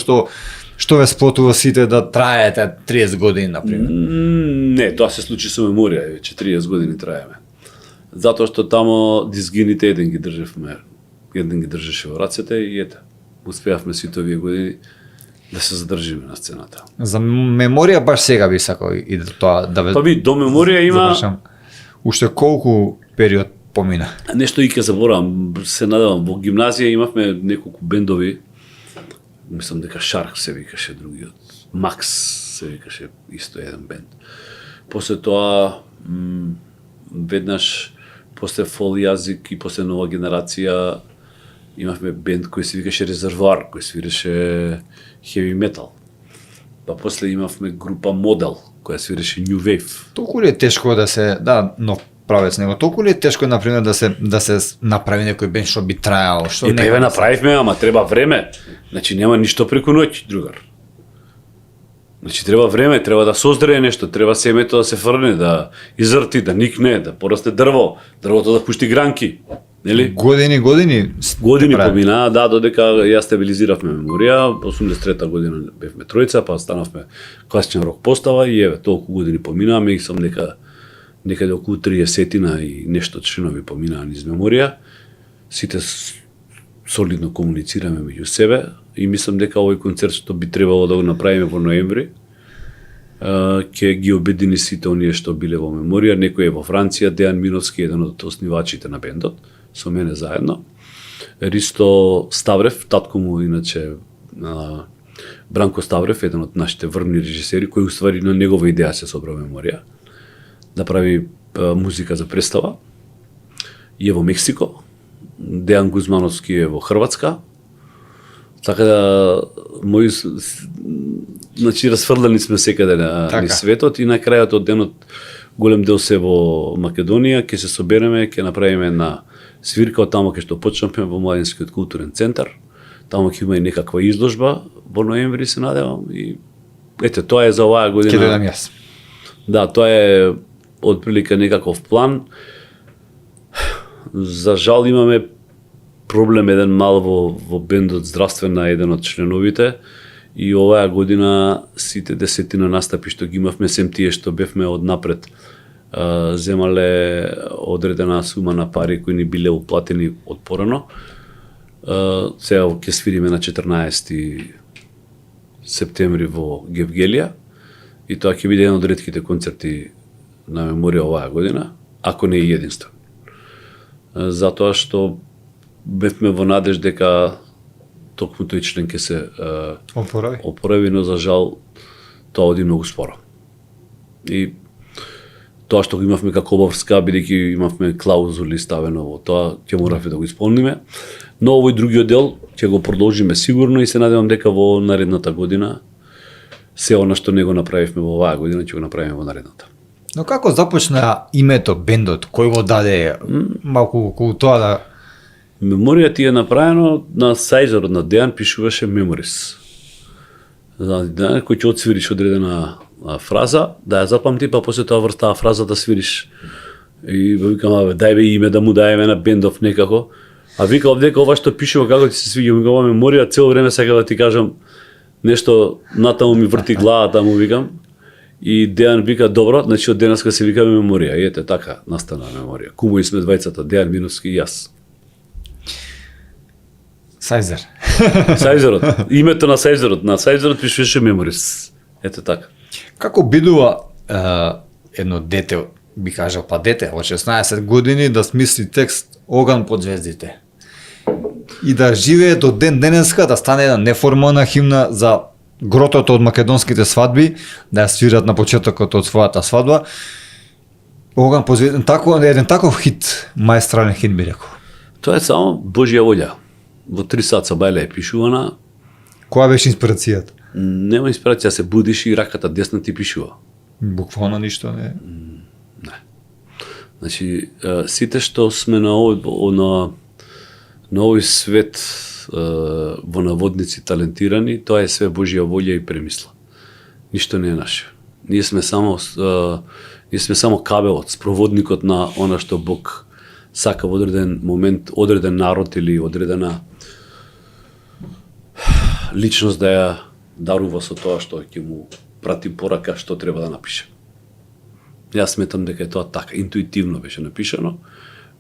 што ве сплотува сите да траете 30 години, например? Не, тоа се случи со меморија, веќе 30 години траеме. Затоа што тамо дизгините еден ги држеше во рацете и ете, успеавме сите овие години да се задржиме на сцената. За меморија баш сега би сакал и тоа да ве... Па би, до меморија има... Завршам. Уште колку период помина? Нешто и ќе заборавам, се надевам, во гимназија имавме неколку бендови, мислам дека Шарк се викаше другиот, Макс се викаше исто еден бенд. После тоа, веднаш, после Фол јазик и после Нова генерација, имавме бенд кој се викаше Резервоар, кој свиреше heavy metal. Па после имавме група Модел, која свиреше New Wave. Толку ли е тешко да се, нов правец него, толку ли е тешко, например, да се направи некој бенд што би траел? Што Па ве направивме, ама треба време. Значи нема ништо преку ноќ, другар. Значи треба време, треба да создаде нешто, треба семето да се фрне, да изрти, да никне, да порасте дрво, дрвото да пушти гранки, нели? Години поминаа, додека ја стабилизиравме меморија, 83-та година бевме тројца, па станавме класичен рок постава и еве толку години поминаа, меѓусам некаде околу 30-тина и нешто членови поминаа низ меморија. Сите солидно комуницираме меѓу себе и мислам дека овој концерт што би требало да го направиме во ноември ќе ги обедини сите оние што биле во меморија. Некој е во Франција, Дејан Миновски, еден од основачите на бендот, со мене заедно. Ристо Ставрев, татко му иначе Бранко Ставрев, еден од нашите врвни режисери, кој уствари на негова идеја се собра меморија да прави музика за представа. И е во Мексико. Дејан Гузмановски е во Хрватска. Така да значи расфрлани сме секаде на светот и на крајот од денот голем дел се во Македонија, ќе се собереме, ќе направиме една свирка од тамо кај што почнавме во Младинскиот културен центар. Тамо ќе има и некаква изложба во ноември, се надевам, и ете, тоа е за оваа година. Ќе дојдам јас. Да, тоа е отприлика некаков план. За жал имаме проблем еден мал во бендот здравствен на еден од членовите и оваа година сите десетина настапи што ги имавме, сем тие што бевме однапред земале одредена сума на пари кои ни биле уплатени од порано. Сега ќе свириме на 14 септември во Гевгелија и тоа ќе биде еден од ретките концерти на меморија оваа година, ако не е единствен. Затоа што бевме во надеж дека токму тој член ќе се опорави, но за жал тоа оди многу споро. И тоа што го имавме како обврска, бидејќи имавме клаузули ставено во тоа, ќе моравме да го исполниме. Но овој другиот дел ќе го продолжиме сигурно и се надевам дека во наредната година се она што не го направивме во оваа година ќе го направиме во наредната. Но како започна името бендот? Кој го даде? Малку околу тоа да... Меморија ти е направено на сајзерот на Дејан, пишуваше Memories. Дејан кој ќе отсвириш одредена фраза, да ја запамти, па после тоа врз таа фраза да свириш. И викам, дај бе име да му даеме на бендов некако. А вика овдека ова што пишува како ти се свиѓа, вика ова меморија, цело време сака да ти кажам нешто натаму ми врти главата, му викам. И Дејан вика, добро, значи од денеска се викаме меморија. И ете така настана меморија. Кумови сме двајцата, Дејан Миновски и јас. Сајзер. Сајзерот. Името на Сајзерот пишеше Memories. Ете така. Како бидува едно дете, би кажал, па дете од 16 години да смисли текст Оган под звездите и да живее до ден денеска, да стане една неформална химна за гротото од македонските свадби, да ја свират на почетокот од својата свадба. Оган под звездите, еден таков хит, маестрален хит би рекол. Тоа е само Божја волја. Во 3 саца бајле е пишувана. Која беше инспирацијата? Нема инспирација, се будиш и раката десна ти пишува. Буквално ништо не. Не. Значи, сите што сме на овој свет во наводници талентирани, тоа е све Божја волја и премисла. Ништо не е наше. Ние сме само кабелот, спроводникот на она што Бог сака во одреден момент, одреден народ или одредена личност да ја дарува со тоа што ќе му прати порака што треба да напише. Јас сметам дека е тоа така, интуитивно беше напишано,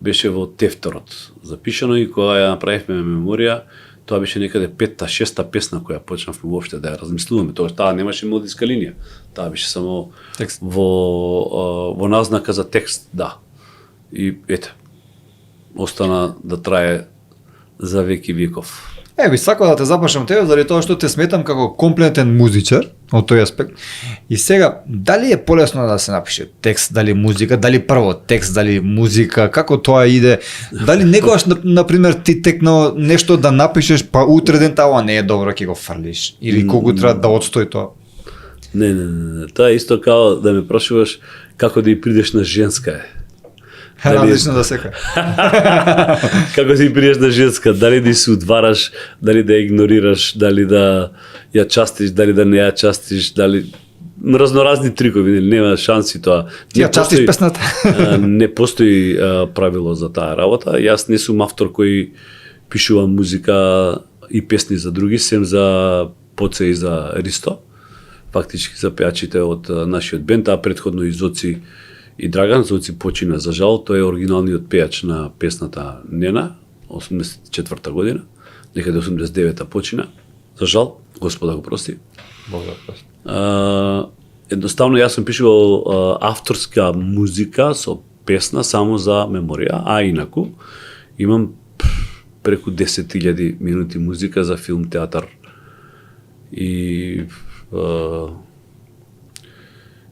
беше во тефтерот запишано и кога ја направивме меморија, тоа беше некаде 5-6 песна која почнавме воопште да ја размислуваме. Тоа таа немаше мелодиска линија. Таа беше само Текст. во назнака за текст, да. И ете, остана да трае за веки веков. Би сакал да те запашам тебе заради тоа што те сметам како комплетен музичар од тој аспект. И сега, дали е полесно да се напише текст, дали музика, дали прво текст, дали музика, како тоа иде? Дали некогаш на пример ти текнало нешто да напишеш, па утре ден тоа не е добро, ќе го фрлиш или колку треба да отстои тоа? Не. Тоа е исто као да ме прашуваш како да и придеш на женска е. Различно да сека. Како си приеш на женска, дали да се удвараш, дали да ја игнорираш, дали да ја частиш, дали да не ја частиш, дали разноразни трикови, нема шанси тоа. Ти ја частиш песната? Не постои правило за таа работа. Јас не сум автор кој пишува музика и песни за други, сем за Поце и за Ристо. Фактички за пеачите од нашиот бенд, а претходно и Зоци и Драган. Зоци почина, за жал, тој е оригиналниот пеач на песната Нена, 84 година, некаде 89-та почина, за жал, Господа го прости. Бог да прости. Едноставно јас сум пишувал авторска музика со песна само за меморија, а инаку имам преку 10.000 минути музика за филм, театар и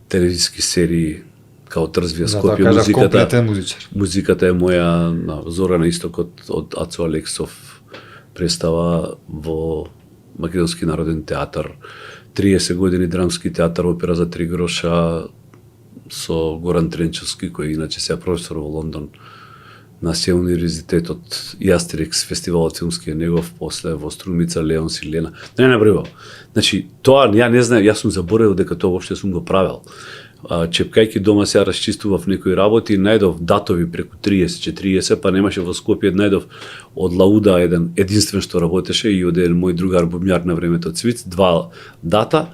телевизиски серии као Трзвија Скопје. Музиката е моја, Зора на истокот од Ацо Алексов представа во Македонски народен театар, 30 години драмски театар, опера за 3 гроша со Горан Тренчевски, кој иначе се професор во Лондон на Се универзитетот и Астерикс, фестивалот филмски е негов, после во Струмица, Леон Силена. Не набревал. Значи, тоа, ја не знам, јас сум заборавил дека тоа воопште сум го правил. Чепкајќи дома се расчистував некои работи, најдов датови преку 30-40, па немаше во Скопје, најдов од Лауда единствен што работеше и од еден мој другар бубњар на времето Цвиц, 2 дата,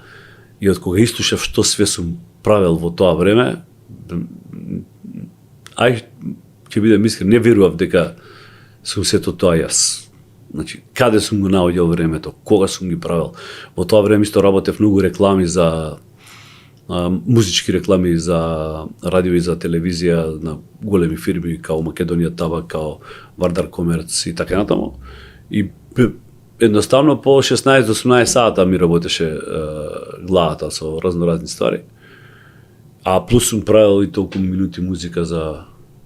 и од кога истушав што све сум правил во тоа време, ќе бидем искрен, не верував дека сум сето тоа јас. Значи, каде сум го наоѓал времето, кога сум ги правил. Во тоа време исто работев многу реклами за музички реклами за радио и за телевизија на големи фирми као Македонија Табак, као Вардар Комерц и така натаму. И едноставно по 16 до 18 сата ми работеше главата со разноразни ствари. А плюс сум правил и толку минути музика за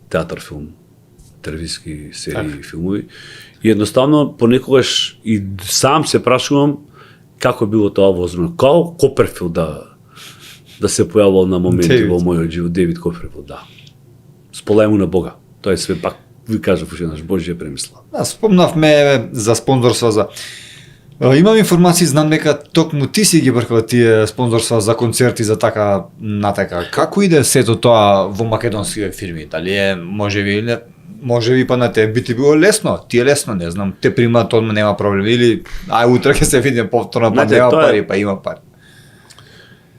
театар, филм, телевизиски серии и филмови. И едноставно понекогаш и сам се прашувам како било тоа возможно. Као Коперфилд да се појавувал на моменти во мојот живот, Девид Коперфилд, да. Сполај му на Бога. Тоа е све пак, ви кажав уште наш Божја премисла. Спомнавме за спонзорства за имам информации, знам дека токму ти си ги бркал тие спонзорства за концерти за така натака. Како иде сето тоа во македонските фирми? Дали е можеби па на те би ти било лесно? Ти е лесно, не знам, те примаат одма, нема проблем или утре ќе се видиме повторно, па нема пари, па има пари.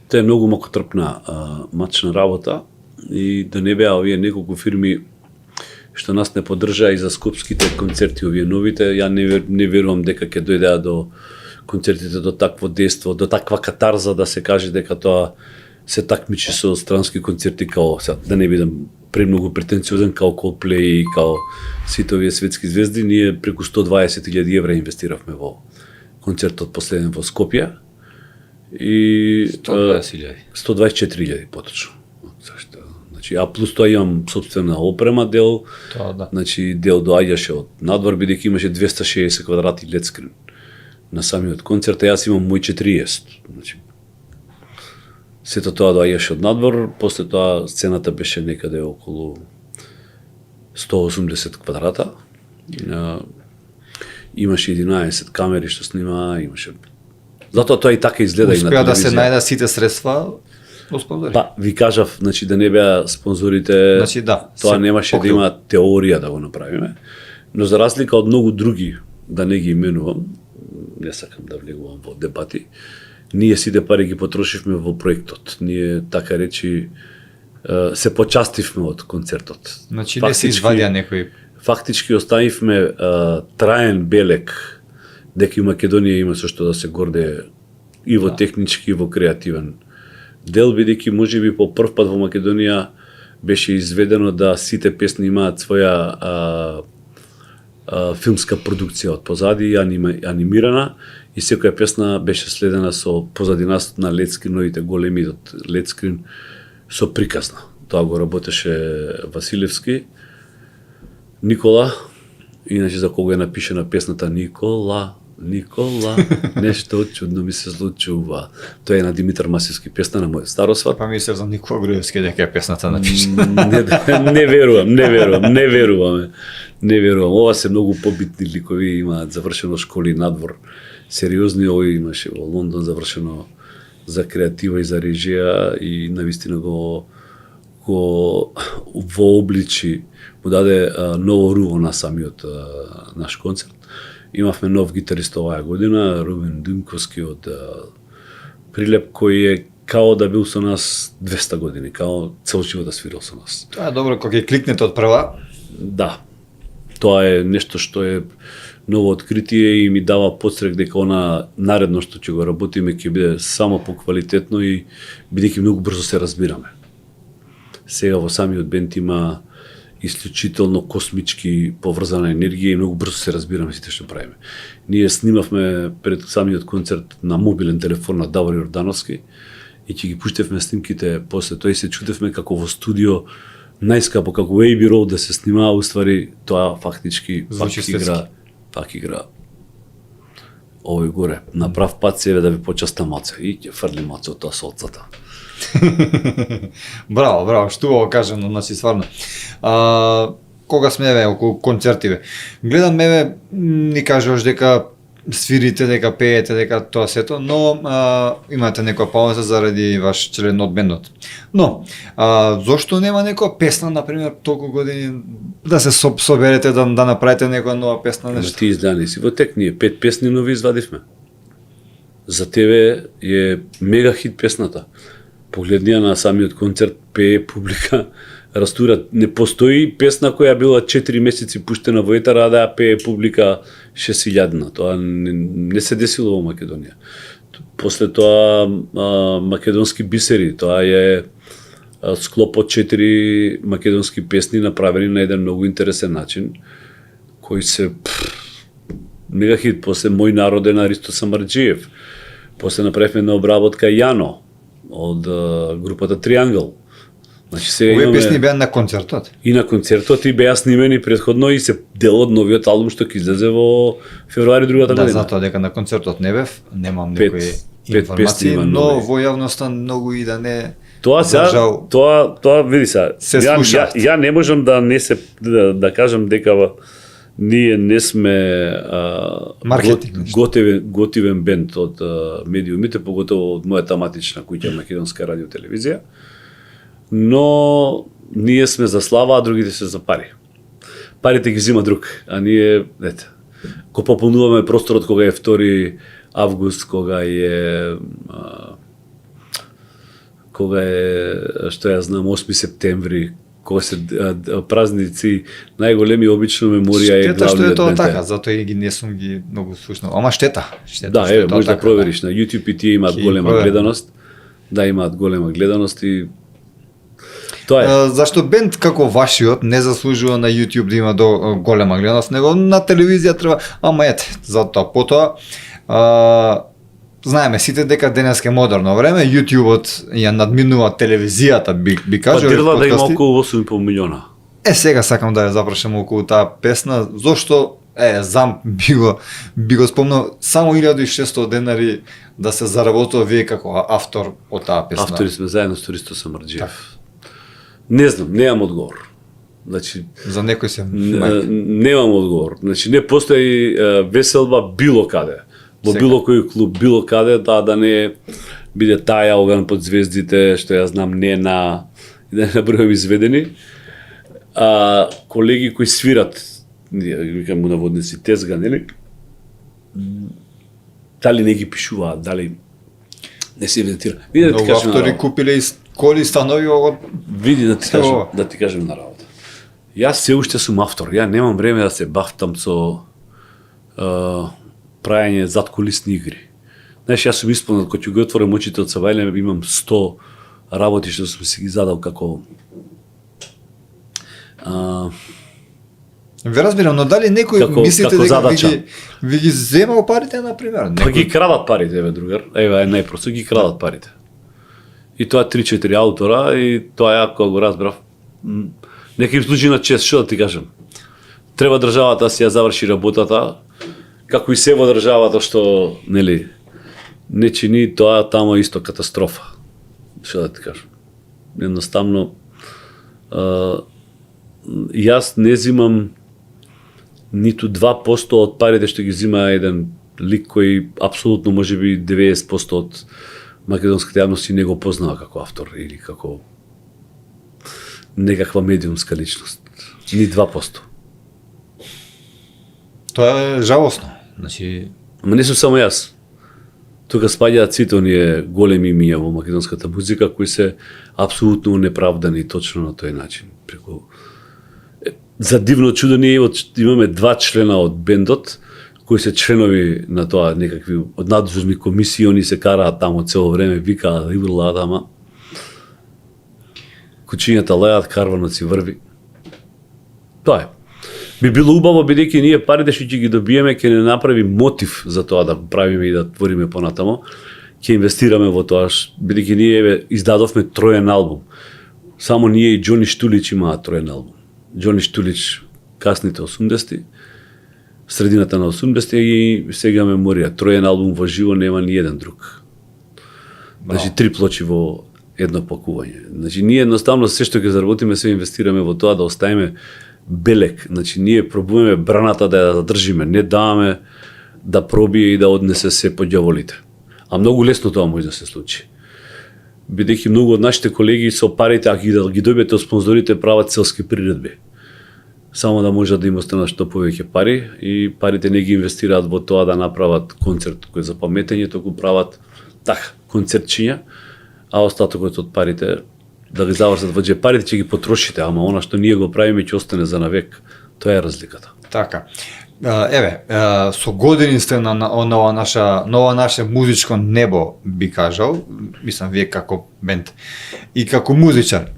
Тоа е многу макотрпна мачна работа и да не беа овие неколку фирми што нас не поддржаа и за скопските концерти овие новите, ја не верувам дека ќе дојдеа до концертите до такво дејство, до таква катарза да се каже дека тоа се такмичи со странски концерти као, да не бидам премногу претенциозен, као Coldplay и као сите овие светски звезди. Ние преку 120.000 евра инвестиравме во концертот последен во Скопје. И 124.000 поточно. Значи, а плюс тоа имам собствена опрема дел. Тоа да. Значи дел доаѓаше од надвор бидејќи имаше 260 квадрати ледскрин на самиот концерт, а јас имам мој 40. Значи сето тоа доаѓаше од надвор, после тоа сцената беше некаде околу 180 квадрата. имаше 11 камери што снима, имаше. Затоа тоа и така изгледа и на Успеа да се телевизија. најдат сите средства во спонзори. Па, ви кажав, значи да не беа спонзорите, Значи, да, тоа се немаше покрил. да има теорија да го направиме. Но за разлика од многу други, да не ги именувам, не сакам да влегувам во дебати, ние сите пари ги потрошивме во проектот. Ние, така речи, се почастивме од концертот. Значи не се извадија некој. Фактички оставивме траен белег дека и Македонија има со што да се гордее и во технички и во креативен дел, бидејќи можеби по прв пат во Македонија беше изведено да сите песни имаат своја филмска продукција од позади, анимирана, и секоја песна беше следена со позади нас на ледскрин, новите големи од ледскрин, со приказна. Тоа го работеше Василевски. Никола, иначе за кого е напишена песната Никола, Никола, нешто чудно ми се случува. Тоа е на Димитар Масевски песна на мојот старосват. Па мислев за Никола Груевски дека е песната напишана. Не верувам. Ова се многу побитни ликови, имаат завршено школи надвор. Сериозни, овој имаше во Лондон завршено за креатива и за режија и навистина го вообличи, му даде ново руво на самиот наш концерт. Имавме нов гитарист оваа година, Рубен Димковски од Прилеп, кој е као да бил со нас 200 години, као цел живот да свирил со нас. Тоа е добро кога ќе кликнете од прва. Да, тоа е нешто што е ново откритие и ми дава подстрек дека она наредно што ќе го работиме ќе биде само поквалитетно и бидејќи многу брзо се разбираме. Сега во самиот бенд има исклучително космички поврзана енергија и многу брзо се разбираме сите што правиме. Ние снимавме пред самиот концерт на мобилен телефон на Давор Јордановски и ќе ги пуштевме снимките после тоа и се чудевме како во студио најскапо како Abbey Road да се снимаа, уствари тоа фактички пак игра овој горе. На прав пат себе да ви почаста маце и ќе фрли маце од тоа солцата. Браво, што го кажано, значи стварно. Кога сме околу концертиве, гледам ни кажуваш дека свирите, дека пеете, дека тоа сето, но имате некоја пауза заради ваш член од бендот. Но, зошто нема некоја песна, например, толку години, да се соберете, да направите некоја нова песна, нешто? Ти издани си во тек, ние 5 песни нови извадивме. За тебе е мега хит песната. Погледнија на самиот концерт, пее публика, растура. Не постои песна која била 4 месеци пуштена во етер, а да ја пее публика 6000. Тоа не се десило во Македонија. После тоа македонски бисери, тоа е склоп од 4 македонски песни направени на еден многу интересен начин, кои се мега хит. После Мој народ е на Ристо Самарџиев. После направивме на обработка Јано од групата Триангл. Значи сега Овие имаме песни беа на концертот. и на концертот и беа снимени претходно и се дел од новиот албум што ќе излезе во февруари другата Да, година. затоа дека на концертот не бев, немам Пет некои информации, песни има но нови. во јавноста многу и да не Тоа сега, држал. тоа види сега. Се Ја слушаат. не можам да не се да кажам дека ние не сме Маркетинг, готивен бенд од медиумите, поготово од мојата матична куќа Македонска радио телевизија. Но ние сме за слава, а другите се за пари. Парите ги зима друг, а ние, ете, го пополнуваме просторот кога е 2 август, кога е што ја знам 8 септември, кога се празници, најголеми обично меморија е Штета што е главниот тоа бенд. така, затоа и ги не сум ги многу слушнал. Ама штета. Да, што е тоа може да така, провериш на YouTube и тие имаат Ќе голема проверам. гледаност. Да, имаат голема гледаност и тоа е. Зашто бенд како вашиот не заслужува на YouTube да има голема гледаност, него на телевизија треба, ама ете, затоа потоа знаеме сите дека денеска е модерно време, YouTube-от ја надминува телевизијата, би Па кажал. Дирла да има подкасти. околу 8,5 милиона. Сега сакам да ја запрашам околу таа песна, зошто зам би го спомнал само 1600 денари да се заработува вие како автор од таа песна. Автори сме заедно со Ристо Самарџиев. Не знам, немам одговор. Значи, За некој се немам одговор. Значи, не постои веселба било каде. Во Сега. било кој клуб, било каде, да не биде таја оган под звездите, што ја знам, не на, да не набројам изведени. Колеги кои свират, викам му наводници, тезга, нели? Дали не ги пишуваат, дали не се евидентира. Види да ти многу кажем на автори работа. купиле и коли станови од Види да ти кажем, О. да ти кажем на работа. Јас се уште сум автор. Ја немам време да се бавтам со правење заткулисни игри. Знаеш, јас сум исполнет, кога ќе ги отворам очите од Савајле, имам 100 работи што сум си ги задал како Ве разбирам, но дали некој Како- мислите како дека задача. ви ги земал парите, например? Па ги крадат парите, еве другар. Еве е најпросто, ги крадат парите. И тоа 3-4 аутора и тоа ја кога го разбрав. Нека им служи на чест, што да ти кажам. Треба државата да си ја заврши работата, како и се во државата што, нели, не чини, тоа тамо е исто катастрофа. Што да ти кажам. Едноставно јас не зимам ниту 2% од парите што ги зима еден лик кој апсолутно можеби 90% од македонската јавност не го познава како автор или како некаква медиумска личност. Ни 2%. Тоа е жалосно. Значи, Ама не сум само јас. Тука спаѓаат сите оние големи имиња во македонската музика кои се апсолутно неправдани точно на тој начин. Преку за дивно чудо ние имаме 2 члена од бендот кои се членови на тоа некакви од надзорни комисии, они се караат тамо цело време, викаат, игралаат, ама кучињата леат, карванот си врви. Тоа е. Би било убаво бидејќи ние парите што ќе ги добиеме ќе не направи мотив за тоа да правиме и да твориме понатамо, ќе инвестираме во тоа, бидејќи ние еве издадовме троен албум. Само ние и Џони Штулич имаат троен албум. Џони Штулич касните 80-ти, средината на 80-ти и сега меморија. Троен албум во живо нема ни еден друг. Значи 3 плочи во едно пакување. Значи ние едноставно се што ќе заработиме се инвестираме во тоа да оставиме белек. Значи ние пробуваме браната да ја задржиме, не даваме да пробие и да однесе се по ѓаволите. А многу лесно тоа може да се случи. Бидејќи многу од нашите колеги со парите, ако ги добиете од спонзорите, прават селски приредби. Само да можат да им останат што повеќе пари и парите не ги инвестираат во тоа да направат концерт кој за паметење, току прават така концертчиња, а остатокот од парите да ги завршат во џеп. Парите ќе ги потрошите, ама она што ние го правиме ќе остане за навек. Тоа е разликата. така. Еве, со години сте на нова наше музичко небо, би кажал, мислам вие како бенд и како музичар.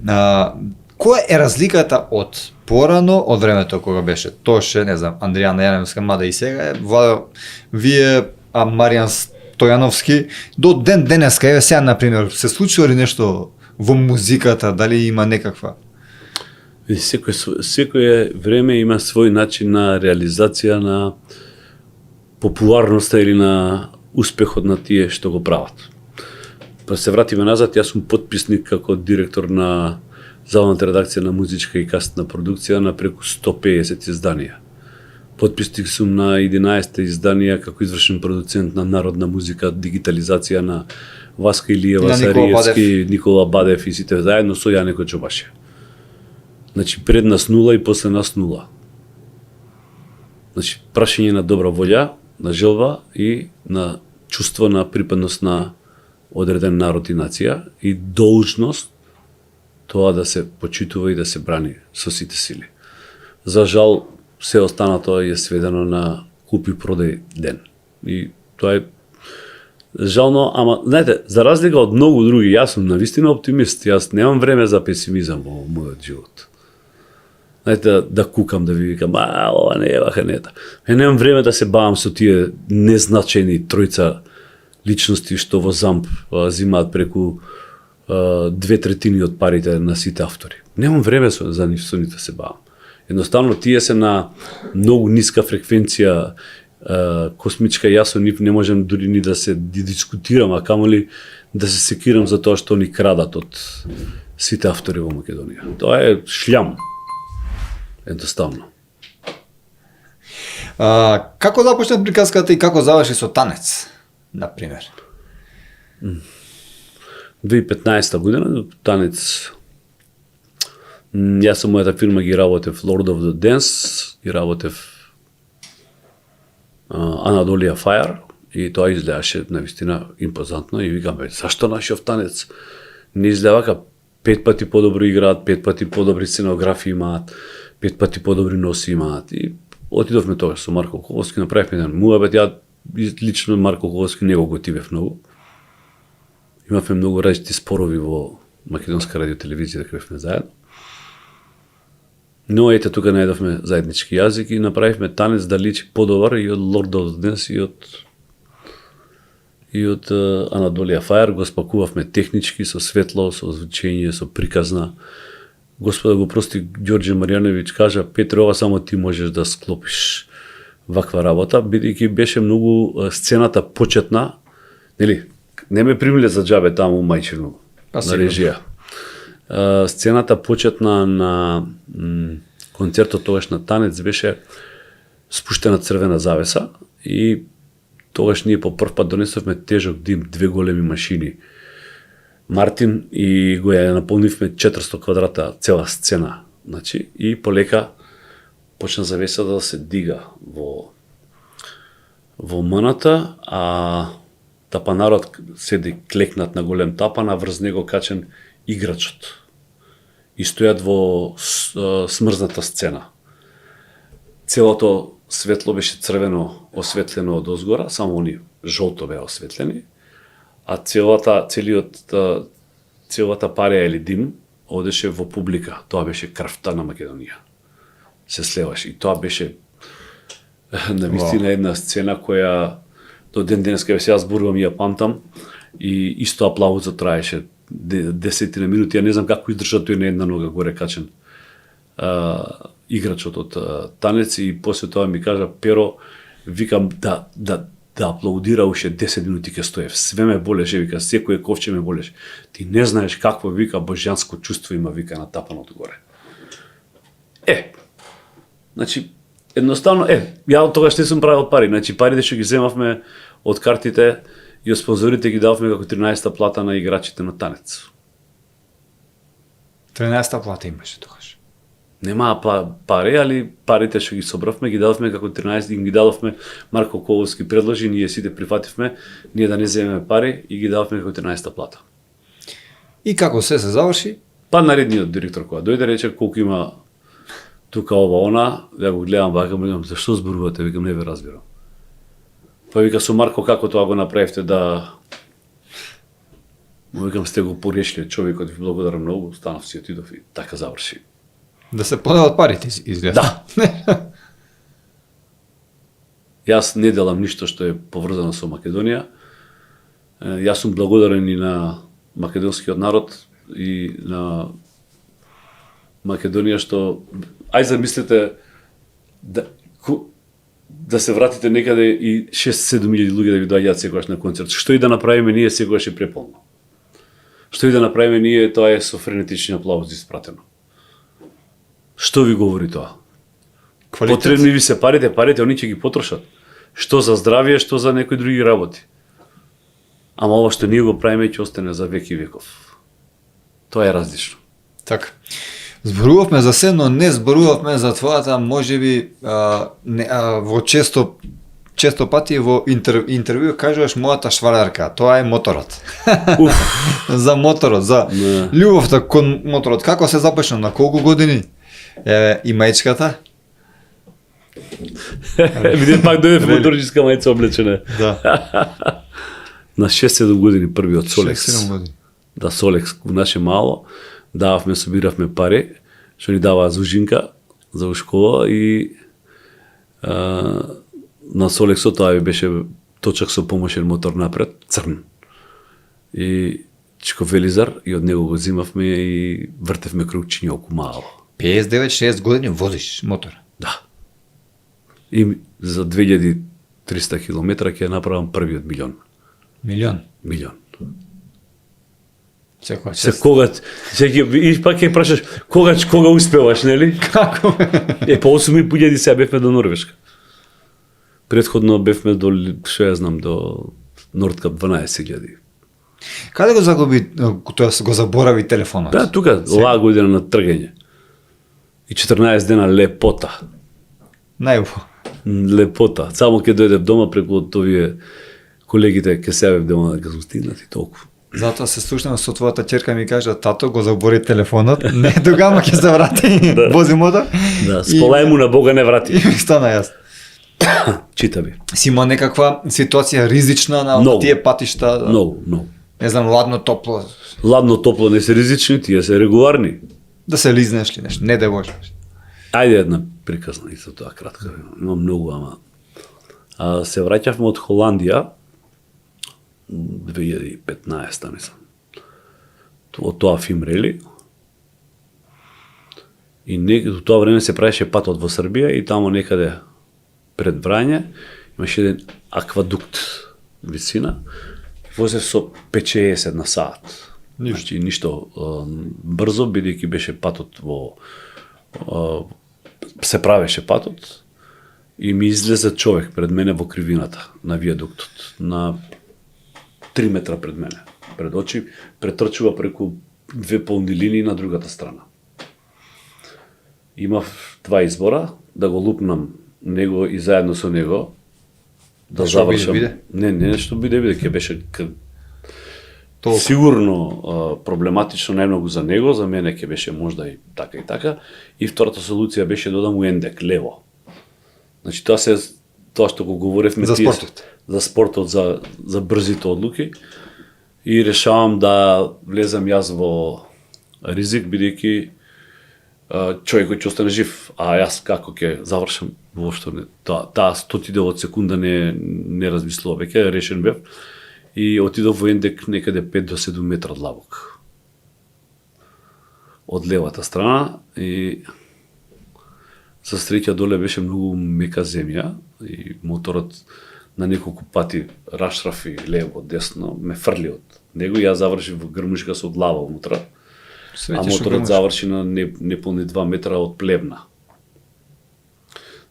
Која е разликата од порано, од времето кога беше Тоше, не знам, Андријана Јаневска, мада и сега е, Владо, вие, Маријан Стојановски, до ден денеска, еве сега, например, се случило ли нешто во музиката, дали има некаква? Секој време има свој начин на реализација на популарноста или на успехот на тие што го прават. Па се вратиме назад, јас сум потписник како директор на Заводната редакција на музичка и касетна продукција на преку 150 изданија. Потписник сум на 11 изданија како извршен продуцент на народна музика, дигитализација на Васка Илиева, На Никола Сариевски, Никола Бадев и сите заедно со Јанеко Чобашија. Значи пред нас 0 и после нас 0. Значи прашање на добра волја, на желба и на чувство на припадност на одреден народ и нација и должност тоа да се почитува и да се брани со сите сили. За жал, се останато е сведено на купи продај ден. И тоа е жално, ама знаете, за разлика од многу други, јас сум навистина оптимист. Јас немам време за песимизам во мојот живот. Знаете, да кукам, да ви викам, ова не е ваханета. Немам време да се бавам со тие незначајни тројца личности што во ЗАМП зимаат преку 2/3 од парите на сите автори. Немам време за нив со нив да се бавам. Едноставно тие се на многу ниска фреквенција космичка, јас со нив не можам дури ни да се дискутирам, а камоли да се секирам за тоа што ни крадат од сите автори во Македонија. Тоа е шлјам. Едноставно. Како започна приказката и како заврши со танец, на пример? 2015 година танец. Јас со мојата фирма ги работев Lord of the Dance, ги работев Анадолија Fire и тоа изгледаше навистина импозантно и викам, зашто нашиот танец не изгледа вака? 5 пати подобро играат, 5 пати подобри сценографии имаат, 5 пати подобри носи имаат. И отидовме тогаш со Марко Ковски, направивме еден муабет, ја лично Марко Ковски не го готивев многу. Имавме многу различни спорови во Македонска радиотелевизија да бевме заедно. Но ете тука најдовме заеднички јазик и направивме танец да личи подобар и од Lord of the Dance и од Анадолија Fire, го спакувавме технички со светло, со озвучење, со приказна. Господа го прости, Ѓорѓе Марјановиќ кажа, Петре, ова само ти можеш да склопиш ваква работа, бидејќи беше многу сцената почетна, нели, не ме примиле за џабе таму мајчино на режија. Сцената почетна на концертот тогаш на танец беше спуштена црвена завеса и тогаш ние по прв пат донесовме тежок дим, 2 големи машини. Мартин и го ја наполнивме 400 квадрата цела сцена, значи, и полека почна завесата да се дига во мната, а тапанарот седи клекнат на голем тапан, а врз него качен играчот. И стојат во смрзната сцена. Целото светло беше црвено осветлено од озгора, само они жолто беа осветлени, а целата пареја или дим одеше во публика. Тоа беше крвта на Македонија. Се слеваше и тоа беше навистина една сцена која до ден денеска се јас зборувам и ја памтам и исто аплаузот траеше 10 минути, ја не знам како издржа тој на една нога горе качен играчот од танец и после тоа ми кажа, Перо, викам да аплаудира уште 10 минути ке стоев. Све ме болеше, вика, секој ковче ме болеше. Ти не знаеш какво, вика, божјанско чувство има, вика, на тапаното горе. Значи, едноставно, ја тогаш не сум правил пари, значи парите што ги земавме од картите и од спонзорите ги дававме како 13-та плата на играчите на танец. 13-та плата имаше тогаш. Немаа пари, али парите што ги собравме ги дадовме како 13 и ги дадовме, Марко Ковски предложи, ние сите прифативме, ние да не земеме пари и ги дадовме како 13-та плата. И како се заврши? Па наредниот директор која дојде рече колку има тука ова она, ја го гледам вака, викам, зашто зборувате, викам, не ве разбирам. Па вика, со Марко како тоа го направивте да... Викам, сте го порешли човекот, ви благодарам многу, станав си отидов и така заврши. Да се подават парите, изгледа. Да. Јас не делам ништо што е поврзано со Македонија. Јас сум благодарен и на македонскиот народ и на Македонија што... Ај замислете да се вратите некаде и 6-7 илјади луѓе да ви доаѓаат секогаш на концерт. Што и да направиме ние, секогаш е преполно. Што и да направиме ние, тоа е со френетични аплаузи испратено. Што ви говори тоа? Квалитет. Потребни ви се парите, они ќе ги потрошат. Што за здравие, што за некои други работи. Ама ова што ние го правиме ќе остане за веки веков. Тоа е различно. Така. Зборувавме за се, но не зборувавме за твојата, можеби, во често пати во интервју кажуваш мојата швалерка, тоа е моторот. За моторот, за љубовта кон моторот. Како се започна, на колку години? И мајчката? Види, пак дојде моторчиска мајца облечена. Да. На 6-7 години првиот Солекс. 6-7 години. Да, Солекс, наше мало, дававме, собиравме пари, што ни даваа зужинка за школа и на Солексот тоа беше точак со помошен мотор напред, црн. И чиковелизар и од него го зимавме и вртевме кругчиња оку мало. 59-6 години возиш мотор. Да. И за 2300 километра ќе направам првиот милион. Милион. Милион. И пак ќе прашаш кога успеваш, нели? Како? По 8.500 сега бевме до Норвешка. Предходно бевме до, што ја знам, до Нордкап 12.000. Каде го загуби, тоа го заборави телефонот? Да, тука, оваа година на тргање. И 14 дена лепота. Најубаво. Лепота. Само ќе дојдев дома преку овие колегите ќе се јавев дома да ќе стигнат и толку. Затоа се слушнам со твојата ќерка ми кажа, тато го забори телефонот, не тогава ќе се врати, вози мотор. Да, сполај му на Бога не врати. И ми стана јас. Чита би. Си има некаква ситуација ризична на Многу. тие патишта? Многу. Не знам, ладно, топло, Ладно, топло не се ризични, тие се регуларни. да се лизнеш ли нешто, не да Боже. Ајде една приказна и за тоа кратка. Има многу, ама. Се враќавме од Холандија 2015, мислам. Од тоа Фимрели. И до тоа време се правеше патот во Србија и тамо некаде пред Врање имаше еден аквадукт висина. Возев со 50 на саат. Значи ништо брзо, бидејќи беше патот во се правеше патот и ми излезе човек пред мене во кривината на виадуктот, на 3 метра пред мене. Пред очи претрчува преку две полни линии на другата страна. Имав два избора, да го лупнам него и заедно со него, да Што завршам. биде? Не, што биде, ќе беше Толку. сигурно проблематично најмногу за него, за мене ќе беше можда и така. И втората солуција беше да додам у ендек, лево. Значи тоа што го говоревме За тие- спортот. За спортот, за брзите одлуки. И решавам да влезам јас во ризик, бидејќи човекот ќе остане жив, а јас како ќе завршам воопшто не. Таа стотидел од секунда не размислува, веќе решен бев. И отидов во ендек некаде 5 до 7 метра длабок. Од левата страна и за среќа доле беше многу мека земја и моторот на неколку пати рашрафи лево, десно, ме фрли од него и јас завршив во грмушка со глава внутра. А моторот заврши на неполни 2 метра од плевна.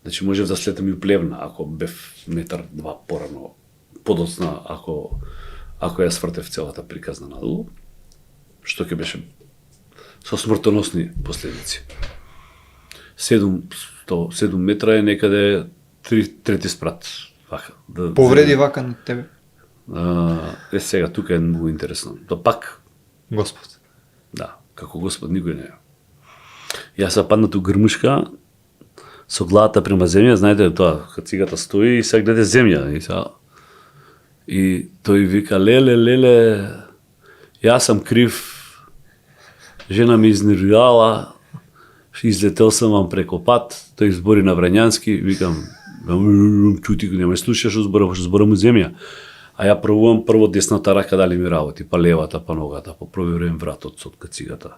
Значи можев да слетам и у плевна, ако бев метар два порано, подоцна, ако ја свртев целата приказна надолу, што ќе беше со смртоносни последици. 7 метра е некаде трети спрат. Вака, Повреди вака на тебе? Сега, тука е многу интересно. Да пак, Господ. да, како Господ никој не е. Јас се паднат у грмушка, со главата према земја, знаете тоа, кацигата стои и сега гледа земја. И тој вика, леле, јас сам крив, жена ми изнервирала, излетел сам вам преко пат, тој збори на врањански, викам, чути, нема слушаш зборам у земја. А ја пробувам прво десната рака дали ми работи, па левата, па ногата, па проверувам вратот со кацигата.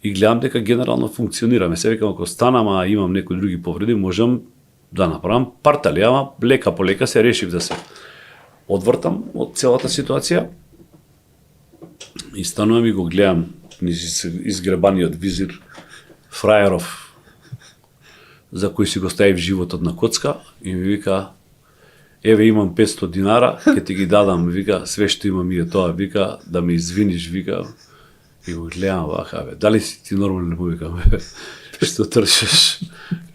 И гледам дека генерално функционираме. Се викам, ако станам, а имам некои други повреди, можам да направам партали, ама лека по лека се решив да се одвртам од целата ситуација. И станувам и го гледам низ изгребаниот визир фрајеров, за кој си го ставив животот на коцка, и ми вика, еве имам 500 динара, ќе ти ги дадам, вика, све што имам и е тоа, вика, да ме извиниш, вика. И го гледам вака, бе, дали си ти нормално, му викам, што тршиш?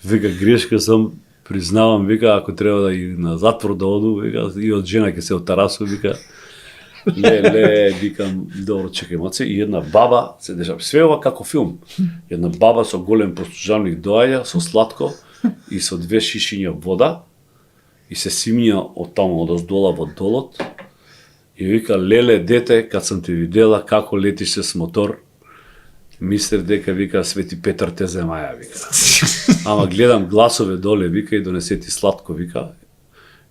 Вика, грешка сам, признавам, вика, ако треба да и на затвор да оду, вика, и од жена ќе се отарасу, вика, ле, викам, добро, чекај маце, и една баба се дешава, све ова како филм, една баба со голем простужалник доаѓа, со сладко и со 2 шишиња вода, и се симња од таму, од оздола во долот, и вика, леле, дете, кад сам те видела како летише с мотор, мислев дека, вика, Свети Петар те земаја, вика. Ама гледам гласове доле, вика, и донесе ти сладко, вика.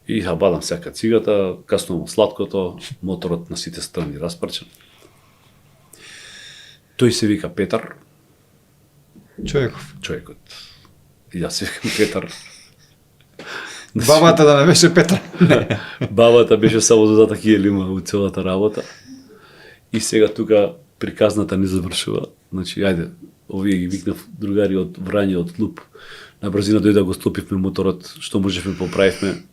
И бадам сека цигата, каснувам сладкото, моторот на сите страни распрчен. Тој се вика Петар, човекот. И јас се викам Петар. Бабата да не беше Петра. Бабата беше само додатак елима у целата работа. И сега тука приказната не завршува. Значи, ајде, овие ги викнав другари од Врање, од клуб. На брзина дојде да го склопивме моторот, што можевме поправивме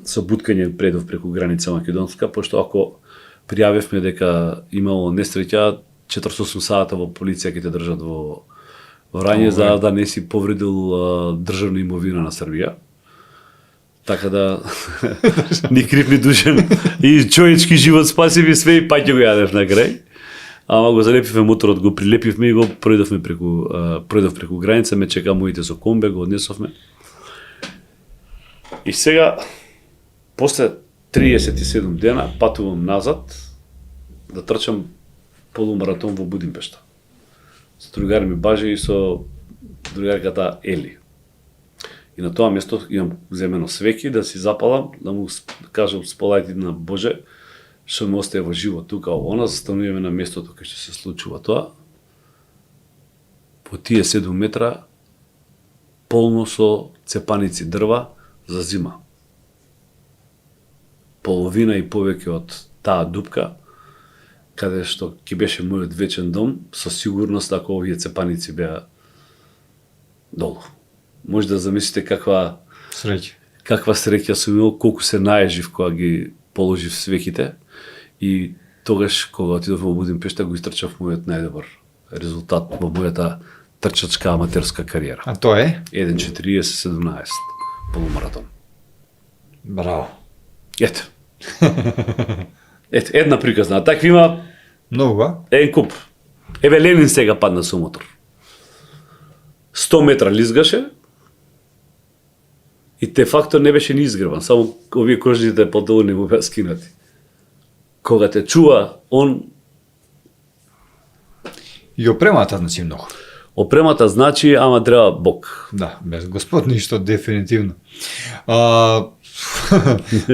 со буткање предов преку граница македонска, пошто ако пријавивме дека имало несреќа, 48 сата во полиција ќе те држат во Врање за да не си повредил државна имовина на Србија. Така да ни крив ни душен и човечки живот спасив и све и паќе го јадев на крај. Ама го залепивме моторот, го прилепивме и го пројдовме преку граница, ме чека моите со комбе, го однесовме. И сега, после 37 дена, патувам назад да трчам полумаратон во Будимпешта. Со другари ми Бажи и со другарката Ели. И на тоа место имам земено свеки да си запалам, да му кажам спалајте на Боже, што ме остае во живот тука, она застануваме на местото кај што се случува тоа. По тие 7 метра полно со цепаници дрва за зима. Половина и повеќе од таа дупка, каде што ќе беше мојот вечен дом, со сигурност ако овие цепаници беа долу. Може да замислите каква среќа сум имал, колку се наежив кога ги положив свеките и тогаш кога отидов во Будимпешта го истрчав мојот најдобар резултат во мојата трчачка аматерска кариера. А тоа е? 1:40:17 полумаратон. Браво. Ето. Ето, една приказна. А такви има Многу, а? еден куп. Еве Ленин сега падна со мотор. 100 метра лизгаше и те факто не беше ни изгребан, само овие кожните подолу не му беа скинати. Кога те чува, он... И опремата значи многу. Опремата значи, ама треба Бог. Да, без Господ ништо дефинитивно.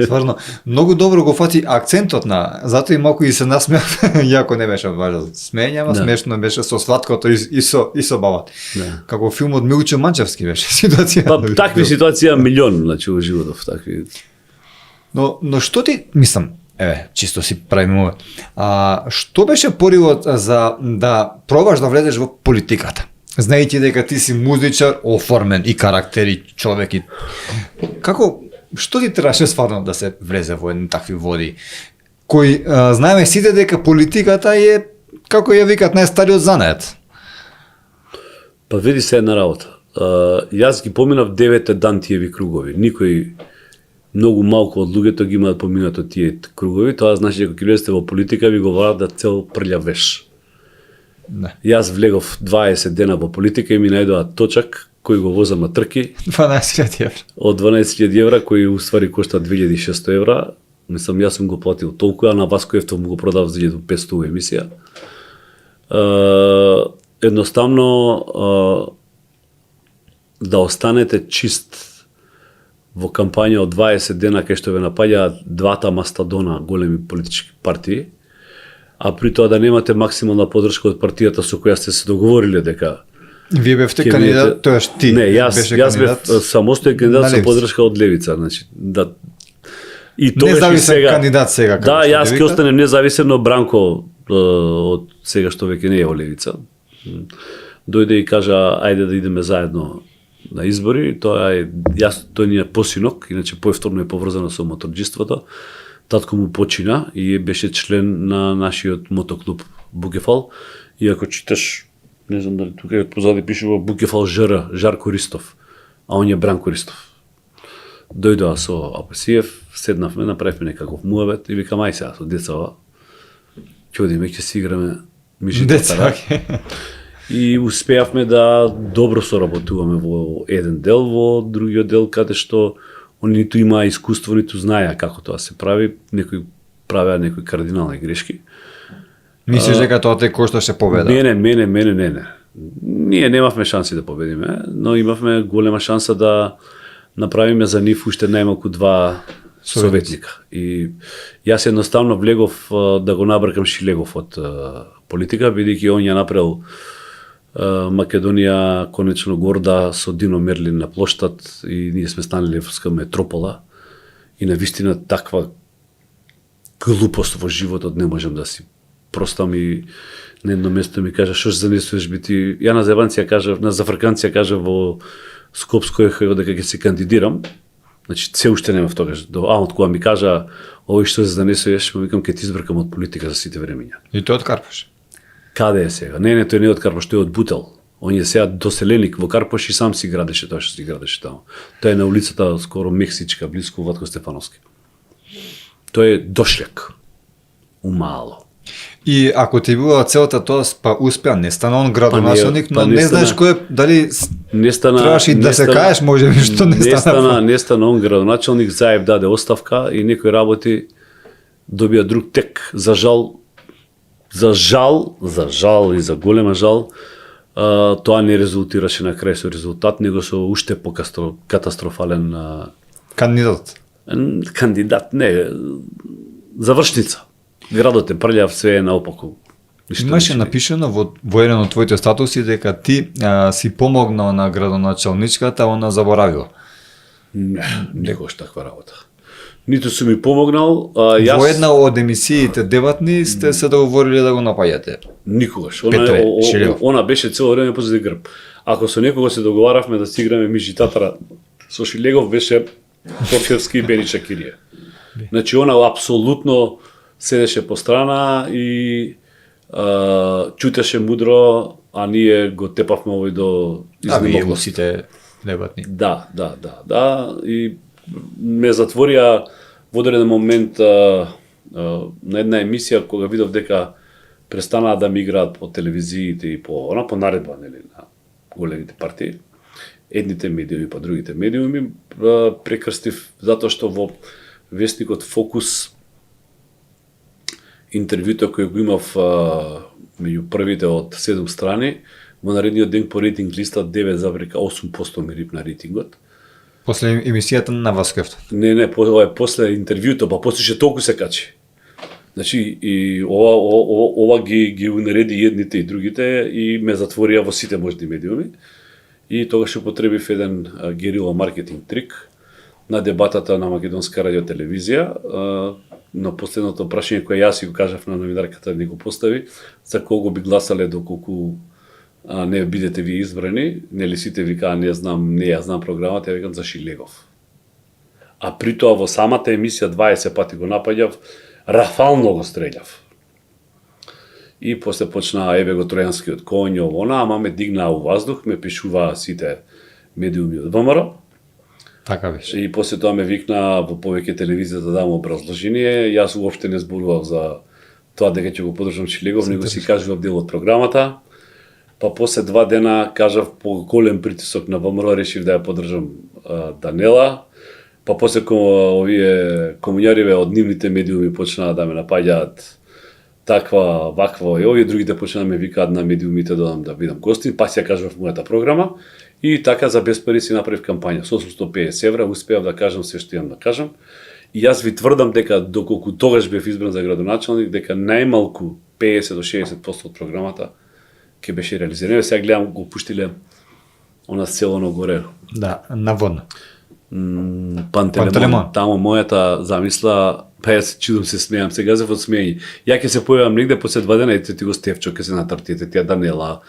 Стварно, многу добро го фати акцентот на, затоа и малку и се насмеав, јако не беше важно смење, ама смешно беше со сваткото и со бабата. Да. Како филмот Милчо Манчевски беше ситуација. Па, такви ситуации милион, значи, во животов, такви. Но што ти, мислам, чисто си правиме што беше поривот за да пробаш да влезеш во политиката? Знаејќи дека ти си музичар, оформен и карактер и човек и... Како, што ти требаше стварно да се влезе во едни такви води? Кои, знаеме сите дека политиката е, како ја викат, најстариот занет. Па види се една работа. Јас ги поминав 9 Дантиеви кругови. Никој, многу малку од луѓето ги имаат поминато тие кругови. Тоа значи дека ќе влезете во политика ви го варат да цел прљав веш. Да. Јас влегов 20 дена во политика и ми најдоа точак кој го возам на трки 12.000 евра. од 12.000 евра, кој уствари кошта 2600 евра. Мислам, јас сум го платил толку, а на Васко Ефтов му го продав за 1500 у емисија. Едноставно, да останете чист во кампања од 20 дена кај што ве напаѓаат двата мастадона големи политички партии, а при тоа да немате максимална поддршка од партијата со која сте се договориле дека Вие бевте кандидат, тоаш ти не, јас бев самостоен кандидат со поддршка од Левица, значи да и тоа независен сега кандидат сега. Да, јас ќе останем независен, но Бранко од сега што веќе не е во Левица. Дојде и кажа ајде да идеме заедно на избори, тој ни е посинок, иначе поевторно е поврзано со моторџиството. Татко му почина и беше член на нашиот мотоклуб Букефал. И ако читаш, не знам дали тука позади пишува Букефал ЖР, Жарко Ристов, а он е Бранко Ристов. Дојдоа со Апасиев, седнавме, направивме некаков муабет и викам ај сега со децава, ќе одиме, ќе си играме миши татара. И успеавме да добро соработуваме во еден дел, во другиот дел каде што они ниту имаа искуство, ниту знаеа како тоа се прави, некои правеа некои кардинални грешки. Мислиш дека тоа те кошташе победа? Не. Ние немавме шанси да победиме, но имавме голема шанса да направиме за нив уште најмалку 2 советника. И јас едноставно влегов да го набркам Шилегов од политика, бидејќи он ја направил Македонија конечно горда со Дино Мерлин на плоштад и ние сме станали европска метропола и на вистина таква глупост во животот не можам да си проста ми на едно место ми кажа што ќе занесуваш би ти. Ја на заебанција кажав, на зафрканција кажав во Скопско ехо дека ќе се кандидирам. Значи се уште немав тогаш. Од кога ми кажа овој што се занесуваш, му викам ќе ти избркам од политика за сите времиња. И тој од Карпош. Каде е сега? Не, тој не е од Карпош, тој е од Бутел. Он е сега доселеник во Карпош и сам си градеше тоа што си градеше таму. Тој е на улицата скоро Мексичка, близко Ватко Стефановски. Тој е дошљак. Умало. И ако ти била целта тоа, па успеа, не стана он градоначелник, но не знаеш кој е, дали не стана, требаш и да се кажеш може би што не стана. Не стана он градоначелник, Заев даде оставка и некои работи добија друг тек. За жал и за голема жал, тоа не резултираше на крај со резултат, него со уште катастрофален кандидат, не, завршница. Градот е прљав, све е наопаку. Имаше напишано во еден од твоите статуси дека ти си помогнал на градоначалничката, а она заборавила. Не, никогаш таква работа. Ниту сум ми помогнал, јас... Во една од емисиите дебатни сте се договорили да го напаѓате. Никогаш. Шилев. Она беше цело време позади грб. Ако со некого се договаравме да си играме миши татара, со Шилегов беше Токевски и Бенича Кирија. Значи она апсолутно седеше по страна и чутеше мудро, а ние го тепавме овој до изнемоглост. Сите дебатни. Да. И ме затворија во одреден момент на една емисија кога видов дека престанаа да ми играат по телевизиите и по наредба, нели, на големите партии, едните медиуми па другите медиуми, прекрстив затоа што во вестникот Фокус интервјуто кој го имав меѓу првите од 7 страни, во наредниот ден по рейтинг листа 9,8% ми рипна рейтингот. После емисијата на Васкевто? Не, после интервјуто, па после што толку се качи. Значи, и ова ги унареди едните и другите и ме затворија во сите можни медиуми. И тогаш употребив еден герила маркетинг трик на дебатата на Македонска радиотелевизија, на последното прашање кое јас си го кажав на новинарката да ни го постави, за кого би гласале доколку не бидете ви избрани, нели сите викаа не ја знам програмата, ја викам за Шилегов. А при тоа во самата емисија 20 пати го напаѓав, рафално го стрелјав. И после почна еве го тројанскиот конј, ама ме дигнаа у воздух, ме пишуваа сите медиуми од ВМРО. Така беше. И после тоа ме викна во повеќе телевизија да дам образложение. Јас уопште не зборував за тоа дека ќе го поддржам Шилегов, него си кажував дел од програмата. Па после 2 дена кажав по голем притисок на ВМРО решив да ја поддржам Данела. Па после овие комуњариве од нивните медиуми почнаа да ме напаѓаат таква, ваква и овие другите почнаа да ме викаат на медиумите да бидам гостин, па си ја кажав мојата програма и така за без пари си направив кампања со 850 евра, успеав да кажам се што имам да кажам. И јас ви тврдам дека доколку тогаш бев избран за градоначалник, дека најмалку 50 до 60% од програмата ќе беше реализирано. Сега гледам го пуштиле она село горе. Да, наводно. Пантелемон. Таму мојата замисла, па јас чудам се смејам, сега за смејање. Ја ќе се појавам негде после 2 дена, ете ти го Стефчо, ќе се натрти, ете ти Данела,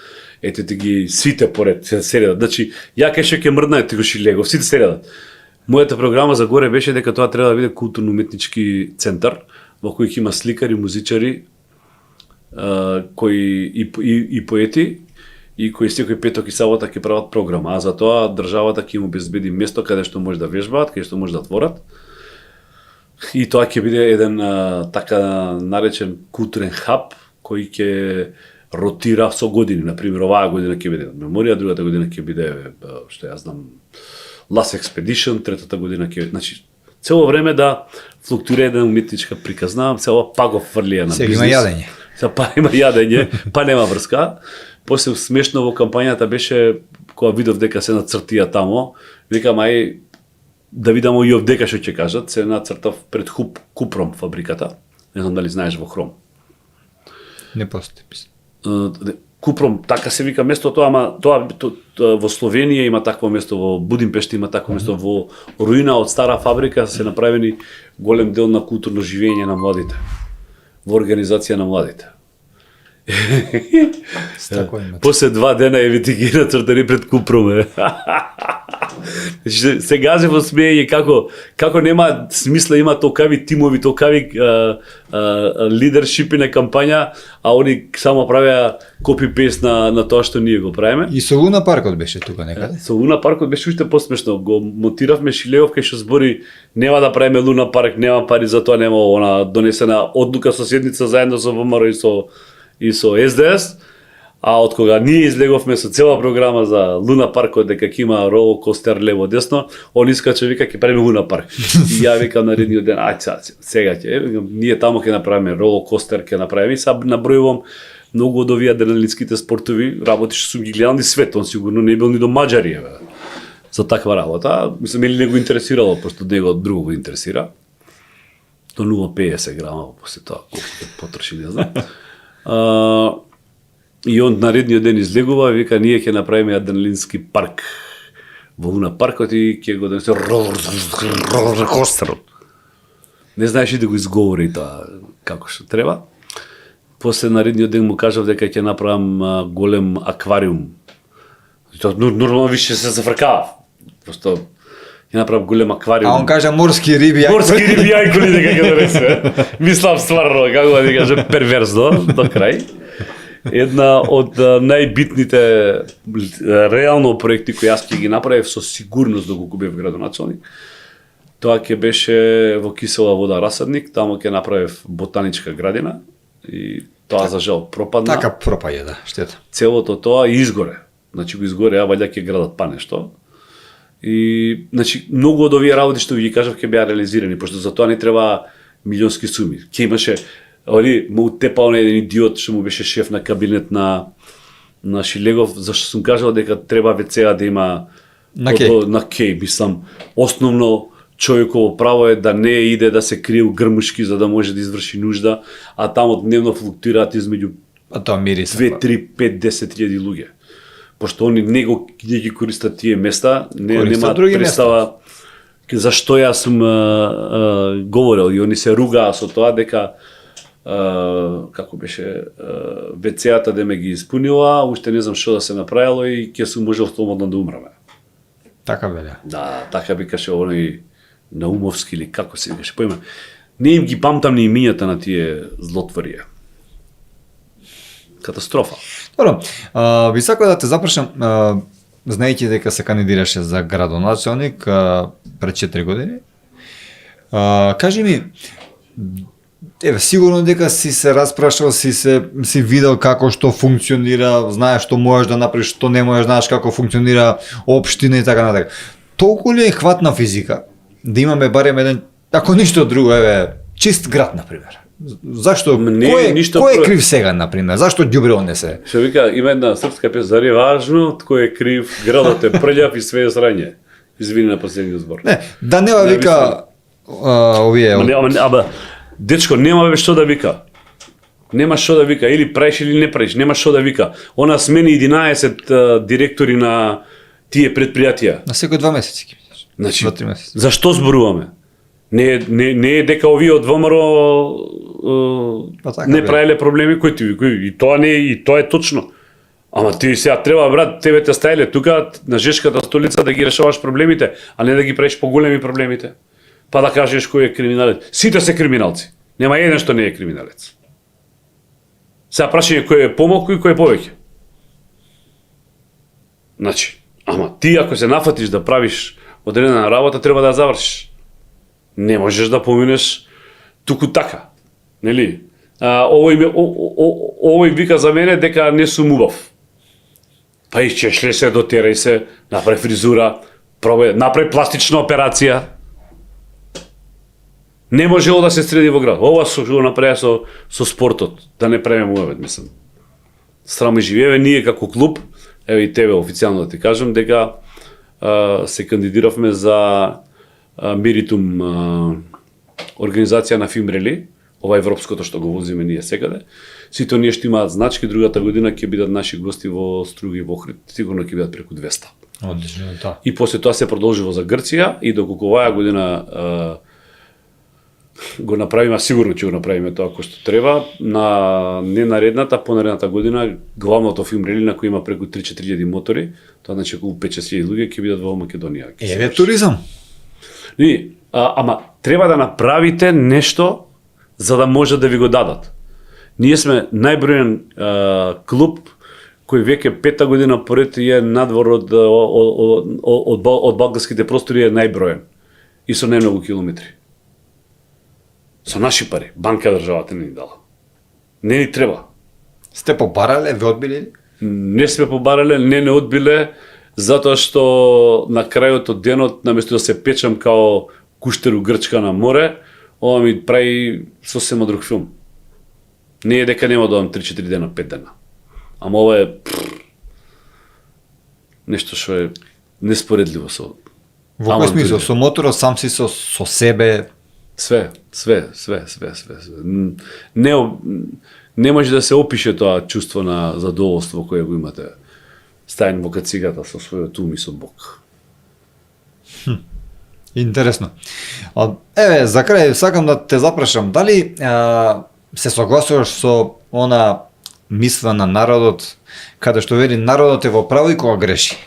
ете ти ги сите поред, се седат. Значи, ја ќе мрдна, ете го Шилегов, сите седат. Мојата програма за горе беше дека тоа треба да биде културно-уметнички центар, во кој ќе има сликари, музичари, кои и поети, и кои секој петок и сабота ќе прават програма, а за тоа државата ќе им обезбеди место каде што може да вежбаат, каде што може да творат. И тоа ќе биде еден така наречен културен хаб кој ќе ротира со години. Например, оваа година ќе биде Меморија, другата година ќе биде што ја знам Last Expedition, третата година ќе, значи цело време да флуктуира една уметничка приказна, цело па го фрлија на бизнес. Сега има јадење. Сега па има јадење, па нема врска. После смешно во кампањата беше кога видов дека се нацртија тамо, викам ај да видам и овдека што ќе кажат, се нацртав пред Купром фабриката. Не знам дали знаеш во Хром. Не постои. Купром, така се вика местото, ама тоа во Словенија има такво место, во Будимпешта има такво место, во руина од стара фабрика се направени голем дел на културно живење на младите, во организација на младите. Стакојме. После 2 дена е ти ги нацртани пред Купроме. Значи, се гази во смеење како нема смисла, има толкави тимови, толкави лидершипи на кампања, а они само правеа копи-пейст на тоа што ние го правиме. И со Луна паркот беше тука некаде. Со Луна паркот беше уште посмешно. Го монтиравме Шилеов кај што збори нема да правиме Луна парк, нема пари за тоа, нема она донесена одлука со седница заедно со ВМРО и со СДС. А од кога ние излеговме со цела програма за Луна паркот дека ќе има ролер костер лево десно, он искача вика ќе правиме Луна парк. И ја викам наредниот ден, сега ќе, ние таму ќе направиме ролер костер, ќе направиме и саб набројувам многу од овие адреналинските спортови, работи што сум ги гледал ни свет, он сигурно не бил ни до Маđарија за таква работа. Мислам, или не го интересирало, просто него друго го интересира. До 0,50 грама после тоа, колку ќе потроши, не знам. И он наредниот ден излегува, вика, ние ќе направиме адреналински парк во Луна паркот и ќе го донесе ролер костер. Не знаеш и да го изговори тоа како што треба. После наредниот ден му кажав дека ќе направам голем аквариум. И тоа нормално више се зафркав. Просто ќе направам голем аквариум. А он кажа морски риби јајко. Морски риби јајко дека ќе донесе. Мислам стварно, како да ви кажам, перверзно до крај. Една од најбитните реално проекти кои јас ќе ги направив со сигурност доколку бев градоначалник, тоа ќе беше во Кисела вода Расадник, таму ќе направив ботаничка градина и тоа за жал пропадна. Така пропаѓа, да, штета. Целото тоа изгоре. Значи го изгоре, а ваljda ќе градат па нешто. И значи многу од овие работи што ви ги кажав ќе беа реализирани, пошто за тоа не треба милионски суми. Ќе имаше му утепал на еден идиот што му беше шеф на кабинет на Шилегов, зашто сум кажал дека треба ВЦ-а да има на кеј, мислам, основно човеково право е да не иде да се крие у грмушки за да може да изврши нужда, а таму дневно флуктуираат измеѓу А тоа мириса. 2, 3, 5, 10 илјади луѓе. Пошто они него ги користат тие места, нема представа зашто јас сум говорел и они се ругаа со тоа дека како беше ВЦ-ата да ме ги испунила, уште не знам што да се направило и ќе сум можел слободно да умраме. Така беле. Да, така викаше оној Наумовски или како се викаше, поима. Не им ги памтам ни имињата на тие злотворија. Катастрофа. Добро, би сакал да те запрашам, знаејќи дека се кандидираше за градоначалник пред 4 години. Кажи ми, сигурно дека си се распрашал, си видел како што функционира, знаеш што можеш да направиш, што не можеш, знаеш како функционира општина и така натака. Толку ли е хватна физика да имаме барем еден, ако ништо друго, чист град например? Зашто кој е крив сега например? Зашто ѓубрево не се? Што вика, има една српска песна, зари важно, кој е крив, градот е прљав и све е срање. Извини на последниот збор. Не, да нема вика овие. Ама дечко, нема бе што да вика. Нема што да вика, или правиш или не правиш, нема што да вика. Она смени 11 директори на тие предпријатија. На секој 2 месеци ќе видиш. Значи, 2-3 месеци. Зашто зборуваме? Не е дека овие од ВМРО не правеле проблеми кои и тоа не и тоа е точно. Ама ти сега треба брат, тебе те ставиле тука на Жешката столица да ги решаваш проблемите, а не да ги правиш поголеми проблемите. Па да кажеш кој е криминалец. Сите се криминалци. Нема еден што не е криминалец. Сега прашање кој е помалку и кој е повеќе. Значи, ама ти ако се нафатиш да правиш одредена работа, треба да ја завршиш. Не можеш да поминеш туку така. Нели? Овој вика за мене дека не сум убав. Па исчешле се, дотерај се, направи фризура, направи пластична операција. Не можело да се среди во град. Ова што го направи со спортот, да не правиме муавет, мислам. Срамо живееме ние како клуб, еве и тебе официјално да ти кажам, дека се кандидиравме за Меритум организација на Фимрели, ова европското што го возиме ние секаде. Сите оние што имаат значки, другата година ќе бидат наши гости во Струга и во Охрид, сигурно ќе бидат преку 200. Одлично, тоа. И после тоа се продолжило за Грција и доколку оваа година го направиме, сигурно ќе го направиме тоа кој што треба. На не наредната, понаредната година, главното филм релина кој има преку 3-4 мотори, тоа значи околу 5-6 луѓе ќе бидат во Македонија. Еве туризам. Ама треба да направите нешто за да може да ви го дадат. Ние сме најброен клуб кој веќе 5-та година поред е надвор од балканските простори е најброен и со најмногу километри. Со наши пари, банка државата не ни дала. Не ни треба. Сте побарале, ве одбили? Не сме побарале, не одбиле, затоа што на крајот од денот, наместо да се печам као куштер у Грчка на море, ова ми прави сосема друг филм. Не е дека нема да одам 3-4 дена, 5 дена. Ама ова е нешто што е неспоредливо со... Во кој смисол? Со моторот сам си со себе? Све. Не може да се опише тоа чувство на задоволство кое го имате. Стајан во кацигата со својот ум и со Бог. Интересно. Еве, за крај сакам да те запрашам, дали се согласуваш со она мисла на народот, каде што вели народот е во право и кога греши?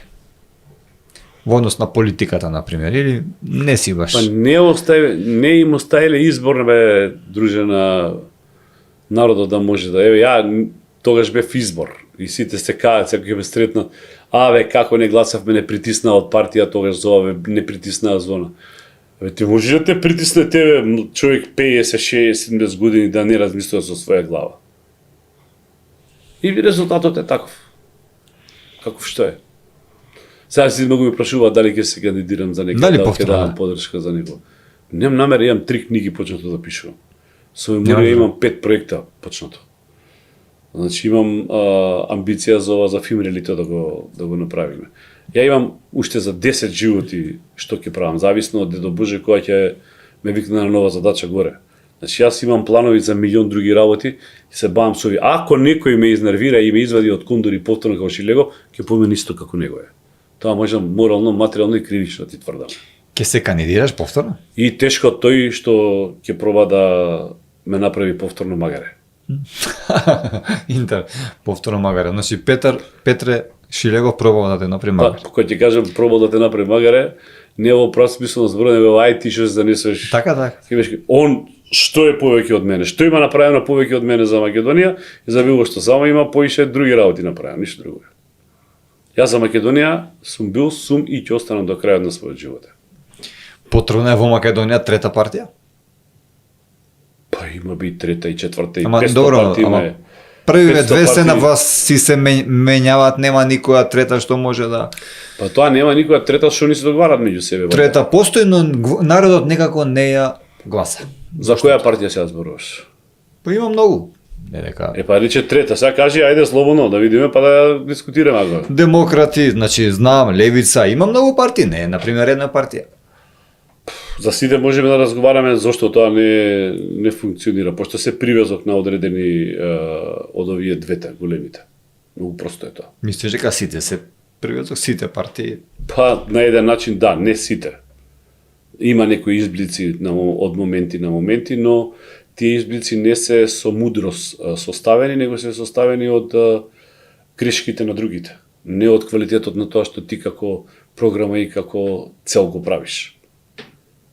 Во однос на политиката, например, или не си баш? Па не им оставиле избор, бе, друже, на народот да може да... Еве, ја тогаш бев избор и сите се каат, секој ќе ме сретнат, како не гласавме, не притисна од партија, тогаш за ова не притисна зона. Ти може да те притисне тебе човек 50, 60, 70 години да не размислува со своја глава. И резултатот е таков. Каков што е. Сега си многу ме прашува дали ќе се кандидирам за некој, дали ќе давам поддршка за него. Немам намер, имам 3 книги почнато да пишувам. Со меморија имам 5 проекта почнато. Значи имам амбиција за ова, за филм релито да го направиме. Ја имам уште за 10 животи што ќе правам, зависно од Дедо Боже која ќе ме викне на нова задача горе. Значи јас имам планови за милион други работи и се бавам со овие. Ако некој ме изнервира и ме извади од кондор и повторно како Шилего, ќе помине исто како него е. Тоа може морално, материјално и кривично ти тврдам. Ке се кандидираш повторно? И тешко тој што ќе проба да ме направи повторно магаре. Повторно магаре. Значи Петре Шилегов пробал да те направи магаре. Кога ти кажам пробал да те направи магаре, не во прав смисол на зборот, него ај ти што се занесеш. Така. Он што е повеќе од мене? Што има направено повеќе од мене за Македонија и за било што, само има поише други работи направено, ништо друго. Јас за Македонија сум бил, сум и ќе останам до крајот на својот живот. Потребна е во Македонија трета партија? Па има би трета и четврта и ама, песто добро, партија има. Првиве две се на вас си се менјават, нема никоја трета што може да... Па тоа нема никоја трета што ни се договарат меѓу себе. Трета постои, но народот некако не ја гласа. За која партија се зборуваш? Па има многу. Не дека. Па рече трета, сега кажи ајде слободно да видиме па да дискутираме. Демократи, значи знам, левица, има многу партии, не е на пример една партија. За сите можеме да разговараме зошто тоа не функционира, пошто се привезок на одредени од овие двете големите. Многу просто е тоа. Мислиш дека сите се привезок, сите партии? Па на еден начин да, не сите. Има некои изблици од моменти на моменти, но тие изблици не се со мудрост составени, него се составени од грешките на другите. Не од квалитетот на тоа што ти како програма и како цел го правиш.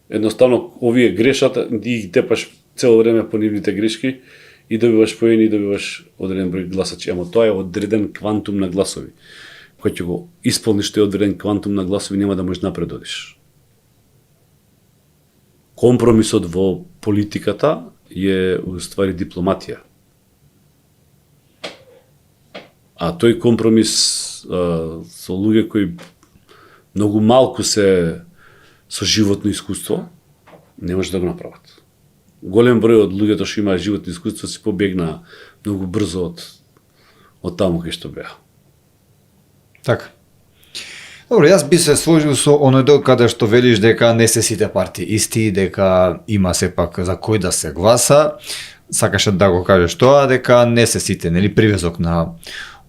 Едноставно, овие грешат и ги тепаш цело време по нивните грешки и добиваш поени и добиваш одреден број гласачи. Ама тоа е одреден квантум на гласови. Кој ќе го исполниш тој одреден квантум на гласови, нема да можеш напред одиш. Компромисот во политиката е уствари дипломатија. А тој компромис со луѓе кои многу малку се со животно искуство, не може да го направат. Голем број од луѓето што имаат животно искуство си побегна многу брзо од таму кај што беа. Така. Добро, јас би се сложил со оној дел каде што велиш дека не се сите партии исти, дека има сепак за кој да се гласа. Сакаше да го кажеш тоа, дека не се сите, нели, привезок на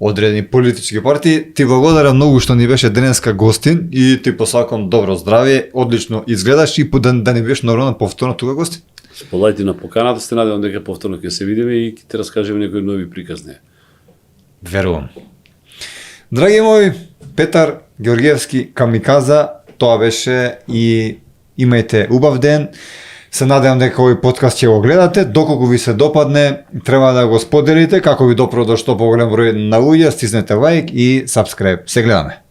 одредени политички партии. Ти благодарам многу што ни беше денеска гостин и ти посакам добро здравје, одлично изгледаш и да не беше нормално повторно тука гостин. Сполајте на поканата, се надевам дека повторно ќе се видиме и ќе те раскажеме некои нови приказни. Верувам. Драги мои, Петар Георгиевски камиказа, тоа беше и имајте убав ден. Се надевам дека овој подкаст ќе го гледате. Доколку ви се допадне, треба да го споделите како би допро до што поголем број на луѓе, стиснете лайк и subscribe. Се гледаме.